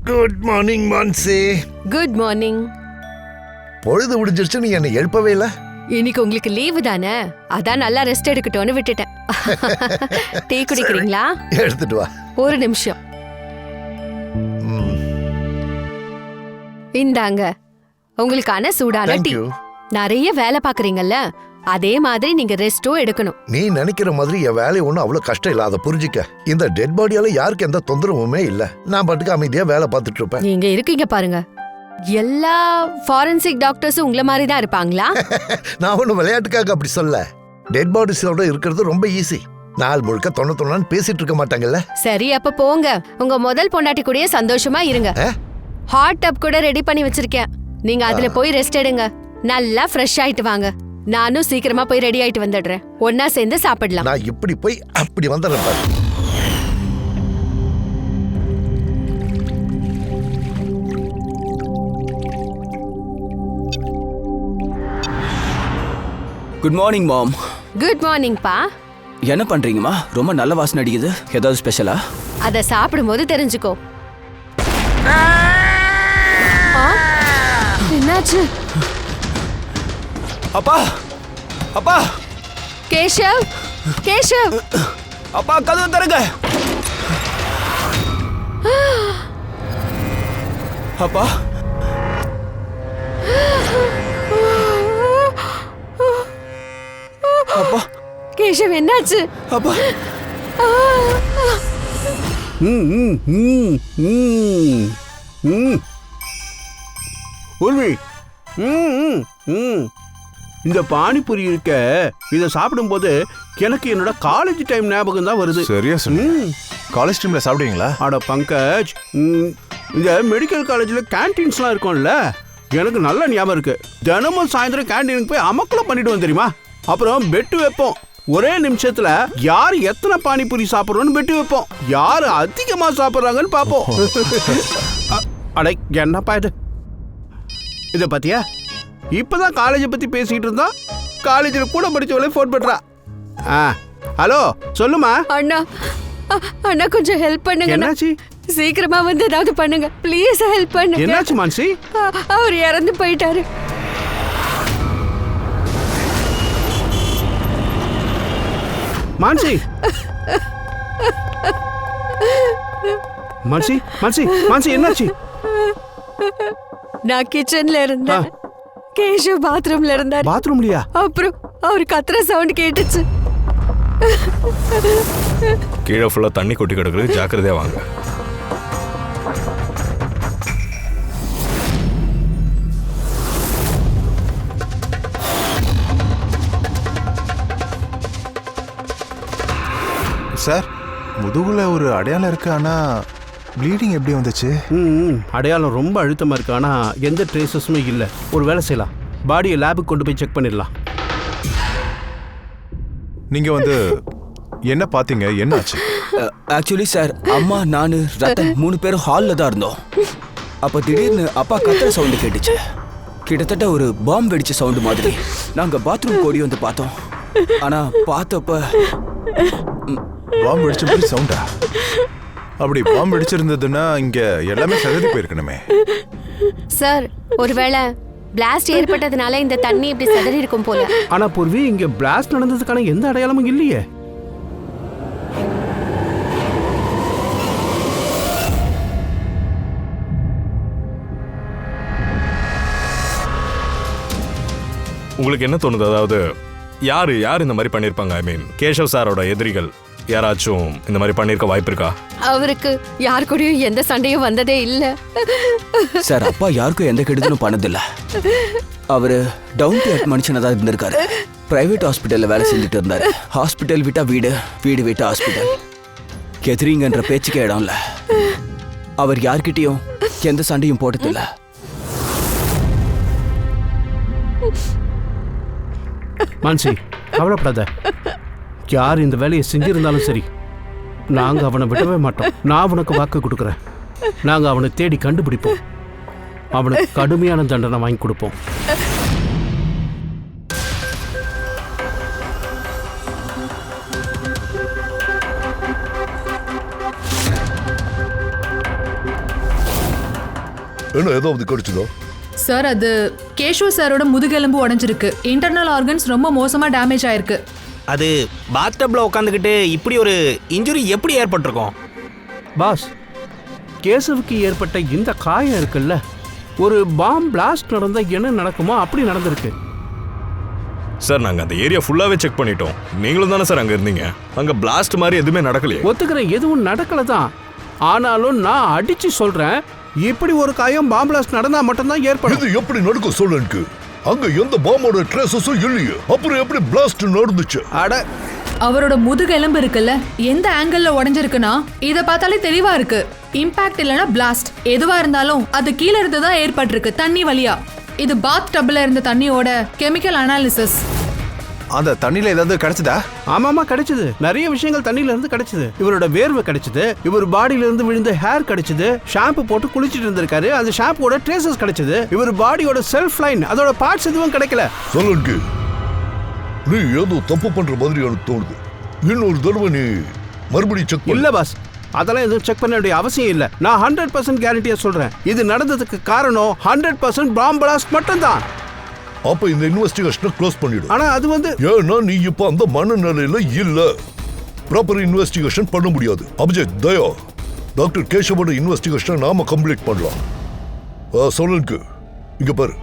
Good morning Mansi. Good morning. பொழுது முடிஞ்சிருச்சு, நீ என்னை எழுப்பவே இல்ல. இன்னைக்கு உங்களுக்கு லீவு தானே, அதான் நல்லா ரெஸ்ட் எடுக்கட்டும்னு விட்டுட்டேன். டீ குடிக்கிறீங்களா? எடுத்துட்டு வா. ஒரு நிமிஷம். இந்தாங்க உங்களுக்கான சூடான டீ. நிறைய வேலை பாக்குறீங்கல்ல, அதே மாதிரி நீங்க ரெஸ்டும் எடுக்கணும். நீ நினைக்கிற மாதிரி என் வேலை ஒண்ணும் அவ்வளவு கஷ்டம் இல்ல, அதை புரிஞ்சுக்க. இந்த டெட் பாடியால யாருக்கு எந்த தொந்தரவுமே இல்ல. நான் பாட்டுக்கு அமைதியா வேலை பார்த்துட்டு இருப்பேன். நீங்க இருக்கீங்க பாருங்க, எல்லா ஃபாரன்சிக் டாக்டர்ஸும் உங்களை மாதிரி தான் இருப்பாங்களா? நான் ஒன்னும் விளையாட்டுக்காக அப்படி சொல்ல. டெட் பாடிஸோட இருக்கிறது ரொம்ப ஈஸி. நாள் முழுக்க தொண்ணு பேசிட்டு இருக்க மாட்டாங்கல்ல. சரி, அப்ப போங்க, உங்க முதல் பொண்டாட்டி கூடயே சந்தோஷமா இருங்க. ஹாட் டப் கூட ரெடி பண்ணி வச்சிருக்கேன், நீங்க அதுல போய் ரெஸ்ட் எடுங்க. நல்லா ஃப்ரெஷ் ஆயிட்டு வாங்க. நானும் சீக்கிரமா போய் ரெடி ஆயிட்டு வந்துடுறேன், ஒன்னா சேர்ந்து சாப்பிடலாம். நான் இப்படி போய் அப்படி வந்துடுறேன் பாரு. குட் மார்னிங் மாம். குட் மார்னிங் பா. என்ன பண்றீங்கம்மா? ரொம்ப நல்ல வாசனை அடிக்குது, ஏதாவது ஸ்பெஷலா? அத சாப்பிடும்போது தெரிஞ்சுக்கோ. என்னாச்சு? அப்பா, அப்பா, கேஷவ், கேஷவ். அப்பா கதவு தரங்க. அப்பா, அப்பா. கேஷவ் என்னாச்சு? அப்பா. உர்வி, இந்த பானிபூரி இருக்க, இதை சாப்பிடும்போது எனக்கு என்னோட காலேஜ் டைம் ஞாபகம் தான் வருது. சரியா சொன்னீங்க. காலேஜ் டைம்ல சாப்பிடுவீங்களா? அட பங்கஜ், இந்த மெடிக்கல் காலேஜில் கேன்டீன்ஸ்லாம் இருக்கும்ல, எனக்கு நல்ல ஞாபகம் இருக்கு. தினமும் சாயந்தரம் கேன்டீனுக்கு போய் அமக்கலம் பண்ணிட்டு தெரியுமா? அப்புறம் பெட்டு வைப்போம். ஒரே நிமிஷத்துல யார் எத்தனை பானிபூரி சாப்பிட்றோன்னு பெட்டு வைப்போம். யார் அதிகமாக சாப்பிட்றாங்கன்னு பார்ப்போம். அடை என்னப்பா இது? இதை பார்த்தியா? இப்பதான் காலேஜை பத்தி பேசிட்டு இருந்தோம், காலேஜில் கூட படிச்சவளே ஃபோன் பண்றா. ஹலோ, சொல்லுமா. அண்ணா, அண்ணா கொஞ்சம் ஹெல்ப் பண்ணுங்க. என்னாச்சு? சீக்கிரமா வந்து ஏதாவது பண்ணுங்க ப்ளீஸ், ஹெல்ப் பண்ணுங்க. என்னாச்சு மான்சி? அவர் இறந்து போயிட்டாரு. மான்சி, மான்சி, மான்சி, மான்சி என்னாச்சு? நான் கிச்சன்ல இருந்தேன், கேஷவ் பாத்ரூம்ல இருந்தார். பாத்ரூம்லயா? அப்புறம் அவர் கத்துற சவுண்ட் கேட்டுச்சு. கீழே ஃபுல்லா தண்ணி கொட்டி கிடக்குது, ஜாக்கிரதையா வாங்க. சார், முதுகுல ஒரு அடையாளம் இருக்கு, ஆனா ப்ளீடிங் எப்படி வந்துச்சு? அடையாளம் ரொம்ப அழுத்தமா இருக்கு, ஆனா எந்த ட்ரேசஸுமே இல்லை. ஒரு வேலை செய்யலாம், பாடியை லேபுக்கு கொண்டு போய் செக் பண்ணிடலாம். நீங்க வந்து என்ன பாத்தீங்க, என்னாச்சு? ஆக்சுவலி சார், அம்மா நானு ரத்தன் 3 பேரும் ஹால்ல தான் இருந்தோம். அப்ப திடீர்னு அப்பா கத்துற சவுண்டு கேட்டுச்சு, கிட்டத்தட்ட ஒரு பாம்பு வெடிச்ச சவுண்டு மாதிரி. நாங்க பாத்ரூம் ஓடி வந்து பார்த்தோம், ஆனா பார்த்தப்ப பாம்பு வெடிச்ச மாதிரி சவுண்டா? அப்படி பாம்பு வெடிச்சிருந்ததுன்னா இங்க எல்லாமே சதறி போயிருக்கணுமே. சார், ஒருவேளை பிளாஸ்ட் ஏற்பட்டதுனால இந்த தண்ணி இப்படி சதறி இருக்கும் போல. ஆனா பூர்வி, இங்க பிளாஸ்ட் நடந்ததுக்கான எந்த அடையாளமும் இல்லையே. உங்களுக்கு என்ன தோணுது? அதாவது யார் இந்த மாதிரி பண்ணிருப்பாங்க? ஐ மீன், கேஷவ் சாரோட எதிரிகள் யாராச்சும் இந்த மாதிரி பண்ணிருக்க வாய்ப்பு இருக்கா? அவருக்கு யார் கூடயும் எந்த சண்டையும் வந்ததே இல்ல சார். அப்பா யாருக்கும் எந்த கெடுதலும் பண்ணதில்ல. அவரு டவுன் டு எர்த் மனுஷனா தான் இருந்திருக்காரு. பிரைவேட் ஹாஸ்பிட்டல்ல வேலை செஞ்சுட்டு இருந்தாரு. ஹாஸ்பிட்டல் விட்டா வீடு, வீடு விட்டா ஹாஸ்பிட்டல். கெத்ரிங்கன்ற பேச்சுக்கே இடம் இல்ல. அவர் யார்கிட்டயும் எந்த சண்டையும் போட்டதில்ல. மான்சி, கவலைப்படாத. யார் இந்த வேலையை செஞ்சிருந்தாலும் சரி, நாங்க அவனை விடவே மாட்டோம். நான் உனக்கு வாக்கு கொடுக்குறேன், நாங்க அவனை தேடி கண்டுபிடிப்போம், அவனுக்கு கடுமையான தண்டனை வாங்கி கொடுப்போம். என்ன ஏதாவது கிடைச்சதா? சார் அது கேஷவ் சாரோட முதுகெலும்பு உடைஞ்சிருக்கு. இன்டர்னல் ஆர்கன்ஸ் ரொம்ப மோசமா டேமேஜ் ஆயிருக்கு. அது பாத்டப்ல உட்காந்துக்கிட்டு இப்படி ஒரு இன்ஜுரி எப்படி ஏற்பட்டிருக்கும்? பாஸ், கேசவுக்கு ஏற்பட்ட இந்த காயம் இருக்குல்ல, ஒரு பாம் பிளாஸ்ட் நடந்தா என்ன நடக்குமோ அப்படி நடந்திருக்கு. சார் நாங்க அந்த ஏரியா ஃபுல்லாவே செக் பண்ணிட்டோம். நீங்களும் தானே சார் அங்க இருந்தீங்க. அங்க பிளாஸ்ட் மாதிரி எதுவுமே நடக்கலையே. ஒத்துக்கிறேன், எதுவும் நடக்கல தான். ஆனாலும் நான் அடிச்சு சொல்றேன், இப்படி ஒரு காயம் பாம் பிளாஸ்ட் நடந்தா மட்டும்தான் ஏற்படும். இது எப்படி நடக்கும் சொல்ல எனக்கு? அங்க எந்த பாம்போட ட்ரேசஸும் இல்லையே, அப்புறம் எப்படி பிளாஸ்ட் நடந்துச்சு? அட, அவரோட முதுகெலும்பு இருக்குல்ல, எந்த ஆங்கிள் உடைஞ்சிருக்குன்னா இத பார்த்தாலே தெளிவா இருக்கு. இம்பாக்ட் இல்லனா பிளாஸ்ட் எதுவா இருந்தாலும் அது கீழ இருந்து தான் ஏற்பட்டிருக்கு, தண்ணி வழியா. இது பாத் டப்ல இருந்த தண்ணியோட கெமிக்கல் அனாலிசிஸ். அந்த தண்ணியில ஏதாவது கிடைச்சதா? ஆமாமா கிடைச்சது. நிறைய விஷயங்கள் தண்ணியில இருந்து கிடைச்சது. இவரோட வேர்வை கிடைச்சது, இவர் பாடியில இருந்து விழுந்த ஹேர் கிடைச்சது, ஷாம்பு போட்டு குளிச்சிட்டு இருந்திருக்காரு, அந்த ஷாம்போட ட்ரேசஸ் கிடைச்சது. இவர் பாடியோட செல்ஃப் லைன், அதோட பார்ட்ஸ் எதுவும் கிடைக்கல. சொல்லுங்க, நீ ஏதோ தப்பு பண்ற மாதிரி எனக்கு தோணுது. இன்னொரு தடவை நீ மறுபடியும் செக் இல்ல பாஸ், அதெல்லாம் எதுவும் செக் பண்ண வேண்டிய அவசியம் இல்ல. நான் 100% கேரண்டியா சொல்றேன், இது நடந்ததுக்கு காரணம் 100% பாம் பிளாஸ்ட் மட்டும்தான். அப்ப இந்த இன்வெஸ்டிகேஷனை க்ளோஸ் பண்ணிடும். ஆனா அது வந்து ஏன்னா நீ இப்ப அந்த மனநிலையில இல்ல. ப்ராப்பர் இன்வெஸ்டிகேஷன் பண்ண முடியாது. அபிஜித், தயா, டாக்டர் கேஷவோட இன்வெஸ்டிகேஷனை நாம கம்ப்ளீட் பண்ணலாம். சொல்லுங்க, இங்க பாரு.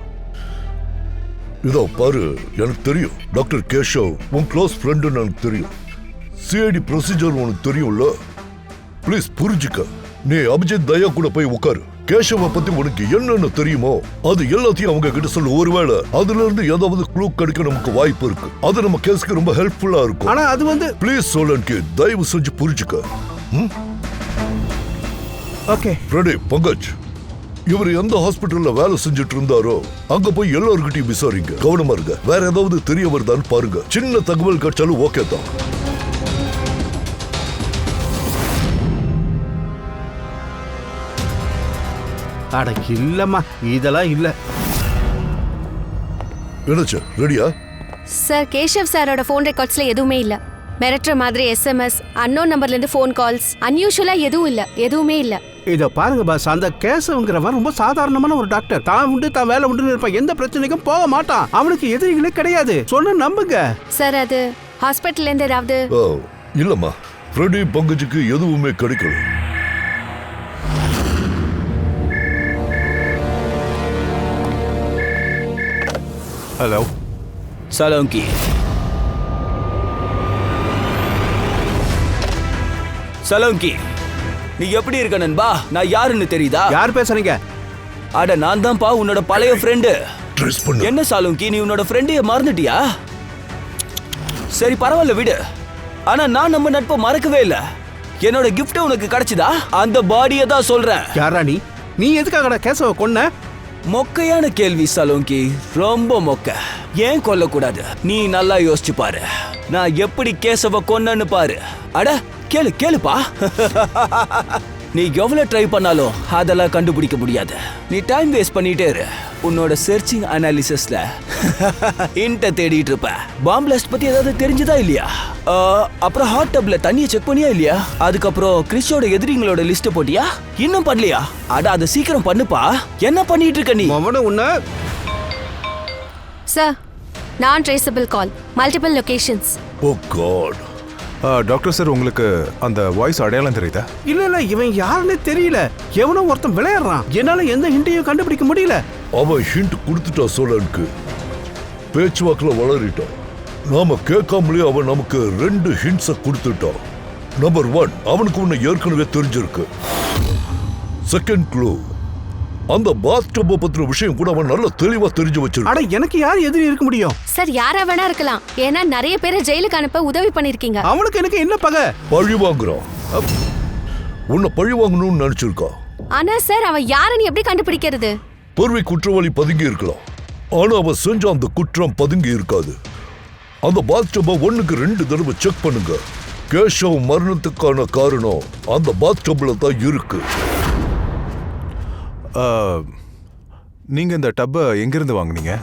இதோ பாரு, எனக்கு தெரியும் டாக்டர் கேஷவ் உன் க்ளோஸ் ஃப்ரெண்டுன்னு எனக்கு தெரியும். சிஐடி ப்ரொசீஜர் உனக்கு தெரியும்ல. ப்ளீஸ் புரிஞ்சுக்க. நீ அபிஜித், தயா கூட போய் உட்காரு. கேஷவ பத்தி உனக்கு என்னென்ன தெரியுமோ அது எல்லாத்தையும் அவங்க கிட்ட சொல்லு. ஒருவேளை அதுல இருந்து ஏதாவது க்ளூ கிடைக்க நமக்கு வாய்ப்பு இருக்கு. அது நம்ம கேஸ்க்கு ரொம்ப ஹெல்ப்ஃபுல்லா இருக்கும். ஆனா அது வந்து ப்ளீஸ் சோலன்கி, தயவு செஞ்சு புரிஞ்சுக்க. Okay ready? பங்கஜ், இவர் எந்த ஹாஸ்பிட்டல்ல வேலை செஞ்சுட்டு இருந்தாரோ அங்க போய் எல்லார்கிட்டயும் விசாரிங்க. கவனமா இருங்க. வேற ஏதாவது தெரிய வருதான்னு பாருங்க. சின்ன தகவல் கிடைச்சாலும் ஓகே தான். அட இல்லம்மா, இதெல்லாம் இல்ல. என்னச்சு, ரெடியா? சார், கேஷவ் சாரோட ஃபோன் ரெக்கார்ட்ஸ்ல எதுவுமே இல்ல. மிரட்டுற மாதிரி எஸ்எம்எஸ், அன்னோன் நம்பர்ல இருந்து ஃபோன் கால்ஸ், அன்யூஷுவலா எதுவும் இல்ல, எதுவுமே இல்ல. இத பாருங்க பாஸ், அந்த கேசவங்கிறவன் ரொம்ப சாதாரணமான ஒரு டாக்டர். தான் உண்டு தான் வேலை உண்டு இருப்பான், எந்த பிரச்சனைக்கும் போக மாட்டான். அவனுக்கு எதிரிகளே கிடையாது, சொன்ன நம்புங்க. சார், அது ஹாஸ்பிட்டல்ல இருந்து ஏதாவது? இல்லம்மா, ஃப்ரெடி பங்கஜுக்கு எதுவுமே கிடைக்கல. ஹலோ சலோங்கி, சலோங்கி, நீ எப்படி இருக்க நண்பா? நான் யாருன்னு தெரியுதா? யார் பேசுறீங்க? அட நான் தான்ப்பா, உன்னோட பழைய ஃப்ரெண்டு. ட்ரெஸ் பண்ணு. என்ன சாலுங்கி, நீ உன்னோட ஃப்ரெண்டைய மறந்துட்டியா? சரி பரவாயில்ல, விடு. ஆனா நான் நம்ம நட்பை மறக்கவே இல்ல. என்னோட கிஃப்ட் உனக்கு கிடைச்சதா? அந்த பாடியை தான் சொல்றேன். யாரா நீ? நீ எதுக்காக கேசவ கொன்ன? மொக்கையான கேள்வி சலோங்கி, ரொம்ப மொக்க. ஏன் கொல்லக்கூடாது? நீ நல்லா யோசிச்சு பாரு. நான் எப்படி கேசவ கொன்னன்னு பாரு. அட கேளு கேளுப்பா. நீ எவ்வளவு ட்ரை பண்ணாலும் அதெல்லாம் கண்டுபிடிக்க முடியாது. நீ டைம் வேஸ்ட் பண்ணிட்டே இரு. உன்னோட சர்ச்சிங் அனாலிசிஸ்ல இன்ட தேடிட்டு இருப்ப. பாம் பிளாஸ்ட் பத்தி ஏதாவது தெரிஞ்சதா இல்லையா? அப்புறம் ஹாட் டப்ல தண்ணியை செக் பண்ணியா இல்லையா? அதுக்கப்புறம் கிறிஸ்டோட எதிரிங்களோட லிஸ்ட் போட்டியா? இன்னும் பண்ணலையா? அட அதை சீக்கிரம் பண்ணுப்பா. என்ன பண்ணிட்டு இருக்க நீ? சார், நான் ட்ரேசபிள் கால், மல்டிபிள் லொகேஷன்ஸ். ஓ காட். டாக்டர் சார், உங்களுக்கு அந்த வாய்ஸ் அடையாளம் தெரியுதா? இல்ல, இவன் யாருன்னு தெரியல. எவனோ ஒருத்தன் விளையாடுறான். என்னால எந்த ஹிண்டையும் கண்டுபிடிக்க முடியல. அவன் ஹிண்ட் கொடுத்துட்டா சோலனுக்கு. பேச்சுவாக்கில் வளரிட்டான். நாம கேட்காமலே அவன் நமக்கு 2 ஹிண்ட்ஸை கொடுத்துட்டான். நம்பர் 1, அவனுக்கு உன்னை ஏற்கனவே தெரிஞ்சிருக்கு. செகண்ட் க்ளூ, அந்த பாத்டப்பை பத்தின விஷயம் கூட அவன் நல்ல தெளிவா தெரிஞ்சு வச்சிருக்கான். அட எனக்கு யார் எதிரி இருக்க முடியும்? சார், யாரா வேணா இருக்கலாம். ஏன்னா நிறைய பேரை ஜெயிலுக்கு அனுப்ப உதவி பண்ணிருக்கீங்க. அவனுக்கு எனக்கு என்ன பகை? பழி வாங்குறான். உன்னை பழி வாங்கணும்னு நினைச்சிருக்கான். ஆனா சார், அவன் யாருன்னு எப்படி கண்டுபிடிக்கிறது? பொறுமை குற்றவாளி பதுங்கி இருக்கலாம். ஆனா அவன் செஞ்ச அந்த குற்றம் பதுங்கி இருக்காது. அந்த பாத்டப்பை 1க்கு 2 தடவை செக் பண்ணுங்க. கேஷவ் மரணத்துக்கான காரணம் அந்த பாத்டப்ல தான் இருக்கு. நீங்க இந்த டப்பை எங்கிருந்து வாங்குனீங்க?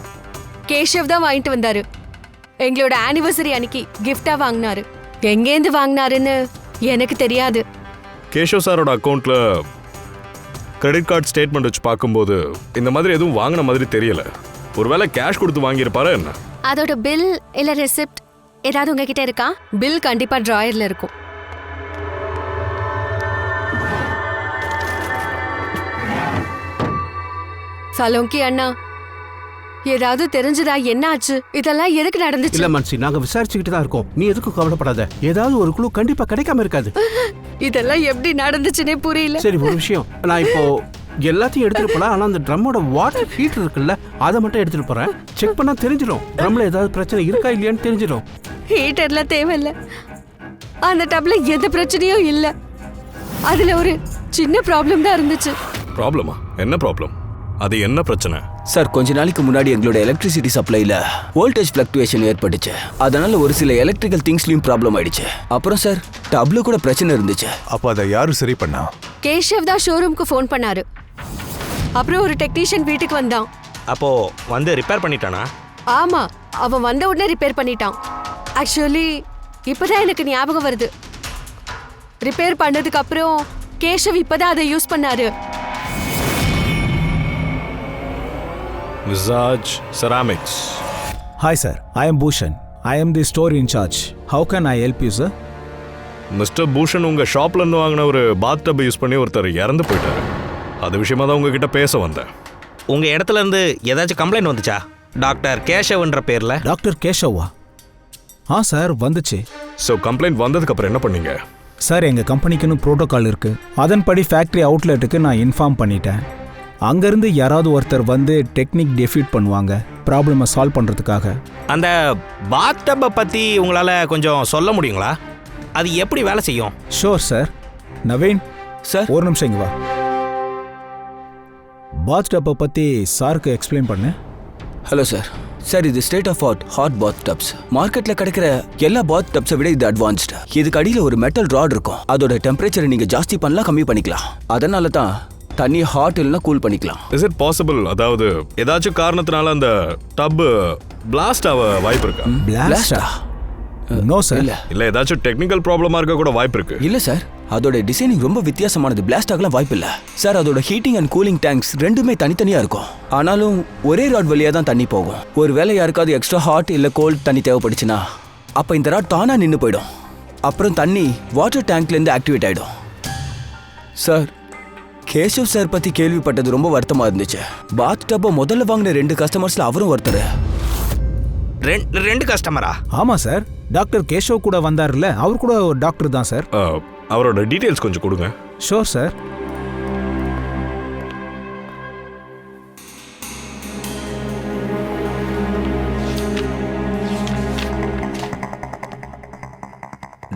கேஷவ் தான் வாங்கிட்டு வந்தாரு. எங்களோட ஆனிவர்சரி அன்னைக்கு கிஃப்டா வாங்கினாரு. எங்கேருந்து வாங்கினாருன்னு எனக்கு தெரியாது. கேஷவ் சாரோட அக்கௌண்ட்ல கிரெடிட் கார்டு ஸ்டேட்மெண்ட் வச்சு பார்க்கும்போது இந்த மாதிரி எதுவும் வாங்கின மாதிரி தெரியல. ஒருவேளை கேஷ் கொடுத்து வாங்கியிருப்பாரா என்ன? அதோட பில் இல்ல ரெசிப்ட் ஏதாவது உங்ககிட்ட இருக்கா? பில் கண்டிப்பா டிராயர்ல இருக்கும். சலோங்கி அண்ணா, ஏதாவது தெரிஞ்சுதா? என்ன ஆச்சு? இதெல்லாம் எதுக்கு நடந்துச்சு? இல்ல மன்சி, நாங்க விசாரிச்சுக்கிட்டு தான் இருக்கோம். நீ எதுக்கும் கவலைப்படாத. ஏதாவது ஒரு குழு கண்டிப்பா கிடைக்காம இருக்காது. இதெல்லாம் எப்படி நடந்துச்சுன்னே புரியல. சரி, ஒரு விஷயம், நான் இப்போ எல்லாத்தையும் எடுத்துட்டு போலாம். ஆனா அந்த ட்ரம்மோட வாட்டர் ஹீட்டர் இருக்குல்ல, அதை மட்டும் எடுத்துட்டு போறேன். செக் பண்ணா தெரிஞ்சிடும். ட்ரம்ல ஏதாவது பிரச்சனை இருக்கா இல்லையான்னு தெரிஞ்சிடும். ஹீட்டர்லாம் தேவையில்ல. அந்த டப்ல எந்த பிரச்சனையும் இல்ல. அதுல ஒரு சின்ன ப்ராப்ளம் தான் இருந்துச்சு. ப்ராப்ளமா? என்ன ப்ராப்ளம்? அது என்ன பிரச்சனை? சார், கொஞ்ச நாளைக்கு முன்னாடி எங்களோட எலக்ட்ரிசிட்டி சப்ளைல வோல்டேஜ் ஃபிளக்டுவேஷன் ஏற்பட்டுச்சு. அதனால ஒரு சில எலக்ட்ரிக்கல் திங்ஸ்லயும் ப்ராப்ளம் ஆயிடுச்சு. அப்புறம் சார், டப்ல கூட பிரச்சனை இருந்துச்சு. அப்ப அதை யாரு சரி பண்ணா? கேஷவ் தான் ஷோரூம்க்கு ஃபோன் பண்ணாரு. அப்புறம் ஒரு டெக்னீஷியன் வீட்டுக்கு வந்தான். அப்போ வந்து ரிப்பேர் பண்ணிட்டானா? ஆமா, அவன் வந்த உடனே ரிப்பேர் பண்ணிட்டான். ஆக்சுவலி இப்பதான் எனக்கு ஞாபகம் வருது. ரிப்பேர் பண்ணதுக்கு அப்புறம் கேஷவ் இப்பதான் அதை யூஸ் பண்ணாரு. விசாஜ் ceramics. Hi sir, I am Bhushan. I am the store in charge. How can I help you sir? Mister Bhushan, உங்க ஷாப்ல இருந்து வாங்கின ஒரு பாத் டப் யூஸ் பண்ணி ஒருத்தர் இறந்து போயிட்டாரு. அது விஷயமா தான் உங்ககிட்ட பேச வந்தேன். உங்க இடத்துல இருந்து ஏதாச்சும் கம்ப்ளைண்ட் வந்துச்சா? டாக்டர் கேஷவ்ன்ற பேர்ல. டாக்டர் கேஷவா? சார் வந்துச்சு. ஸோ கம்ப்ளைண்ட் வந்ததுக்கு அப்புறம் என்ன பண்ணீங்க? சார், எங்கள் கம்பெனிக்குன்னு ப்ரோட்டோகால் இருக்குது. அதன்படி ஃபேக்ட்ரி அவுட்லெட்டுக்கு நான் இன்ஃபார்ம் பண்ணிட்டேன். அங்கேருந்து யாராவது ஒருத்தர் வந்து டெக்னிக் டெஃபியூட் பண்ணுவாங்க ப்ராப்ளமை சால்வ் பண்ணுறதுக்காக. அந்த பாத் டப்பை பற்றி உங்களால் கொஞ்சம் சொல்ல முடியுங்களா? அது எப்படி வேலை செய்யும்? Sure sir. நவீன் சார், ஒரு நிமிஷம் இங்கே வா. பாத் டப்பை பற்றி சாருக்கு எக்ஸ்பிளைன் பண்ணு. Hello sir. சார், இது state of art hot bath tubs. மார்க்கெட்ல கிடைக்கிற எல்லா பாத் டப்ஸை விட இது அட்வான்ஸ்டு. இதுக்கு அடியில் ஒரு மெட்டல் ராட் இருக்கும். அதோட டெம்பரேச்சரை நீங்க ஜாஸ்தி பண்ணலாம், கம்மி பண்ணிக்கலாம். அதனால தான் தண்ணி ஹாட் இல்லைன்னா கூல் பண்ணிக்கலாம். Is it possible? அதாவது ஏதாச்சும் காரணத்தினால அந்த டப் பிளாஸ்ட் ஆக வாய்ப்பு இருக்கா? பிளாஸ்டா? No sir. இல்ல ஏதாச்சும் டெக்னிக்கல் ப்ராப்ளமா இருக்க கூட வாய்ப்பு இருக்கு. இல்ல சார், அதோட டிசைனிங் ரொம்ப வித்தியாசமானது. பிளாஸ்ட் ஆகலாம் வாய்ப்பு இல்ல சார். அதோட ஹீட்டிங் அண்ட் கூலிங் டேங்க்ஸ் ரெண்டுமே தனித்தனியா இருக்கும். ஆனாலும் ஒரே ராட் வழியா தான் தண்ணி போகும். ஒருவேளை யாருக்காவது எக்ஸ்ட்ரா ஹாட் இல்ல கோல்ட் தண்ணி தேவைப்படுச்சுன்னா அப்ப இந்த ராட் தானா நின்று போயிடும். அப்புறம் தண்ணி வாட்டர் டேங்க்ல இருந்து ஆக்டிவேட் ஆயிடும். சார், கேஷவ் சார் பத்தி கேள்விப்பட்டது ரொம்ப வருத்தமா இருந்துச்சு. பாத் டப்பை முதல்ல வாங்கின 2 கஸ்டமர்ஸ்ல அவரும் ஒருத்தர். 2 கஸ்டமரா? ஆமா சார். டாக்டர் கேஷவ் கூட வந்தார்ல, அவர் கூட ஒரு டாக்டர் தான் சார். அவரோட டீடைல்ஸ் கொஞ்சம் கொடுங்க. Sure sir.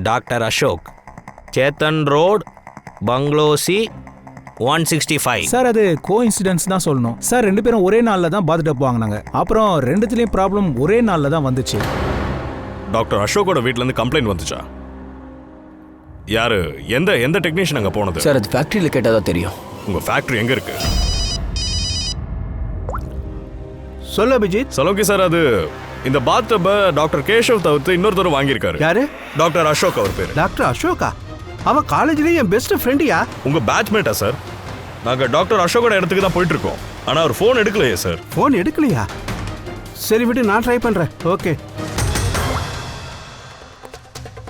Doctor Ashok, Chetan road, பங்களோ C, 165. Sir, அது கோஇன்சிடென்ஸ் தான் சொல்லணும் சார். 2 பேரும் ஒரே நாளில் தான் பாத் டப் வாங்கினாங்க. அப்புறம் 2த்துலேயும் ப்ராப்ளம் ஒரே நாளில் தான் வந்துச்சு. டாக்டர் அசோக்கோட வீட்ல இருந்து கம்ப்ளைண்ட் வந்துச்சா? யாரு? எந்த டெக்னீஷியன் அங்க போனது? சார், அது ஃபேக்டரியில கேட்டாதான் தெரியும். உங்க ஃபேக்டரி எங்க இருக்கு? சொல்ல அபிஜித். சலோகி சார், அது இந்த பாத் டப்பை டாக்டர் கேஷவ் தவிர்த்து இன்னொருத்தர் வாங்கியிருக்காரு. யாரு? டாக்டர் அசோக் அவர் பேரு. டாக்டர் அசோகா? அவன் காலேஜ்லேயே என் பெஸ்ட் ஃப்ரெண்டியா? உங்க பேட்ச்மேட்டா சார்? நாங்க டாக்டர் அசோக்கோட இடத்துக்கு தான் போயிட்டு இருக்கோம். ஆனா அவர் ஃபோன் எடுக்கலையே சார். ஃபோன் எடுக்கலையா? சரி விட்டு, நான் ட்ரை பண்றேன். ஓகே.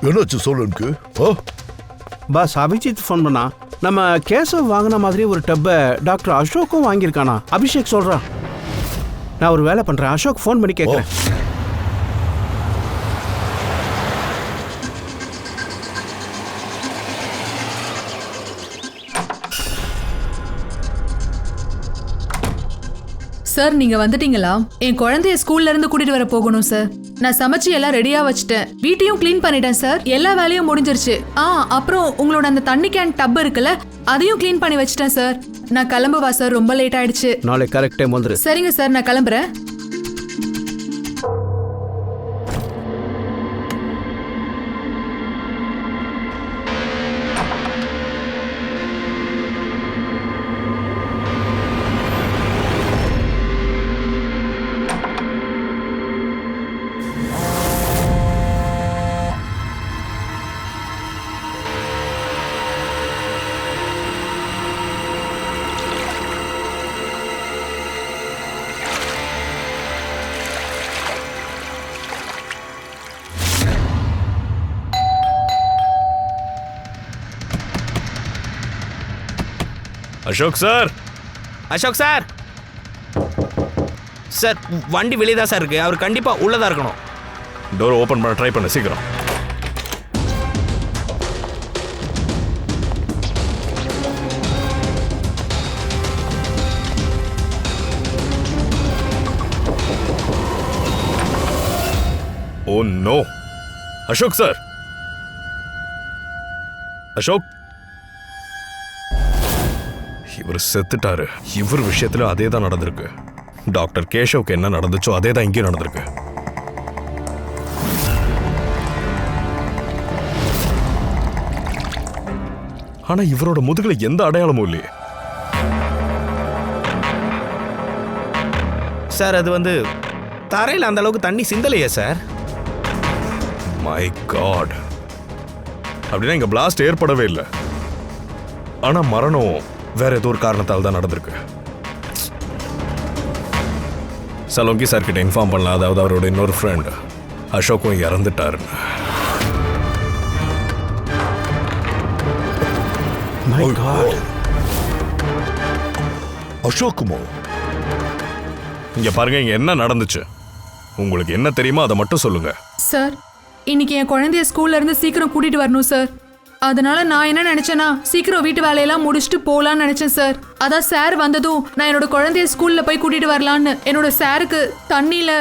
என்னாச்சு சோழனுக்கு? பாஸ், அபிஜித் ஃபோன் பண்ணா. நம்ம கேசவ் வாங்கின மாதிரி ஒரு டப்பை டாக்டர் அசோக்கும் வாங்கியிருக்கானா? அபிஷேக் சொல்றான். நான் ஒரு வேலை பண்றேன், அசோக் ஃபோன் பண்ணி கேட்குறேன். சார், நீங்க வந்துட்டீங்களா? என் குழந்தைய ஸ்கூல்ல இருந்து கூட்டிட்டு வர போகணும் சார். நான் சமைச்சு எல்லாம் ரெடியா வச்சுட்டேன். வீட்டையும் க்ளீன் பண்ணிட்டேன் சார். எல்லா வேலையும் முடிஞ்சிருச்சு. அப்புறம் உங்களோட அந்த தண்ணி கேன் டப் இருக்குல்ல, அதையும் க்ளீன் பண்ணி வச்சுட்டேன் சார். நான் கிளம்புவா சார்? ரொம்ப லேட் ஆயிடுச்சு. நாளை கரெக்ட் டைம் வந்துரு. சரிங்க சார், நான் கிளம்புறேன். Ashok sir, Ashok sir, sir வண்டி வெளியே தான் சார் இருக்கு. அவர் கண்டிப்பா உள்ளதா இருக்கணும். டோர் ஓபன் பண்ண ட்ரை பண்ண சீக்கிரம். Oh no, Ashok sir, Ashok, இவர் செத்துட்டாரு. இவர் விஷயத்துல அதே தான் நடந்திருக்கு. டாக்டர் கேஷவுக்கு என்ன நடந்துச்சோ அதே தான் இங்கேயும் நடந்திருக்கு. ஆனா இவரோட முதுகுல எந்த அடையாளமும் இல்லையே. சார் அது வந்து தரையில் அந்த அளவுக்கு தண்ணி சிந்தலையே சார். மை காட், அப்படின்னா இங்க பிளாஸ்ட் ஏற்படவே இல்லை. ஆனா மரணம் வேற ஏதோ ஒரு காரணத்தால் தான் நடந்திருக்கு. சலோங்கி சார் கிட்ட இன்ஃபார்ம் பண்ணலாம். அதாவது அவரோட இன்னொரு ஃப்ரெண்ட் அசோக்கும் இறந்துட்டாருன்னு. My God. அசோக்குமா? இங்க பாருங்க, இங்க என்ன நடந்துச்சு, உங்களுக்கு என்ன தெரியுமோ அதை மட்டும் சொல்லுங்க. சார், இன்னைக்கு என் குழந்தைய ஸ்கூல்ல இருந்து சீக்கிரம் கூட்டிட்டு வரணும் சார். அதனால நான் என்ன நினைச்சேன்னா சீக்கிரம் வீட்டு வேலையெல்லாம் முடிச்சுட்டு போலான்னு நினைச்சேன் சார். அதான் சார் வந்ததும் நான் என்னோட குழந்தைய ஸ்கூல்ல போய் கூட்டிட்டு வரலான்னு. என்னோட சாருக்கு தண்ணியில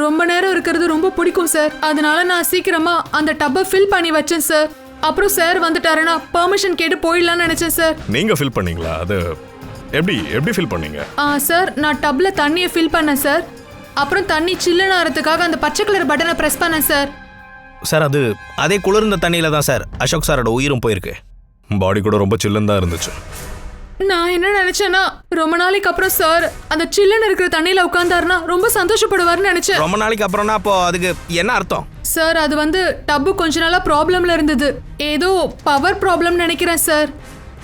ரொம்ப நேரம் இருக்கிறது ரொம்ப பிடிக்கும் சார். அதனால நான் சீக்கிரமா அந்த டப்பை ஃபில் பண்ணி வச்சேன் சார். அப்புறம் சார் வந்துட்டாருன்னா பெர்மிஷன் கேட்டு போயிடலான்னு நினைச்சேன் சார். நீங்க ஃபில் பண்ணீங்களா? அது எப்படி ஃபில் பண்ணீங்க? சார், நான் டப்ல தண்ணியை ஃபில் பண்ணேன் சார். அப்புறம் தண்ணி சில்லுன்னு ஆறதுக்காக அந்த பச்சை கலர் பட்டனை பிரஸ் பண்ணேன் சார். சார் அது அதே குளிர்ந்த தண்ணியில தான் சார் அசோக் சாரோட உயிரும் போயிருக்கு. பாடி கூட ரொம்ப சில்லுன்னு தான் இருந்துச்சு. நான் என்ன நினைச்சேன்னா ரொம்ப நாளைக்கு அப்புறம் சார் அந்த சில்லுன்னு இருக்கிற தண்ணியில உட்கார்ந்தாருன்னா ரொம்ப சந்தோஷப்படுவார்னு நினைச்சேன். ரொம்ப நாளைக்கு அப்புறம்னா அப்போ அதுக்கு என்ன அர்த்தம்? சார் அது வந்து டப்பு கொஞ்ச நாளா ப்ராப்ளம்ல இருந்தது. ஏதோ பவர் ப்ராப்ளம் நினைக்கிறேன் sir.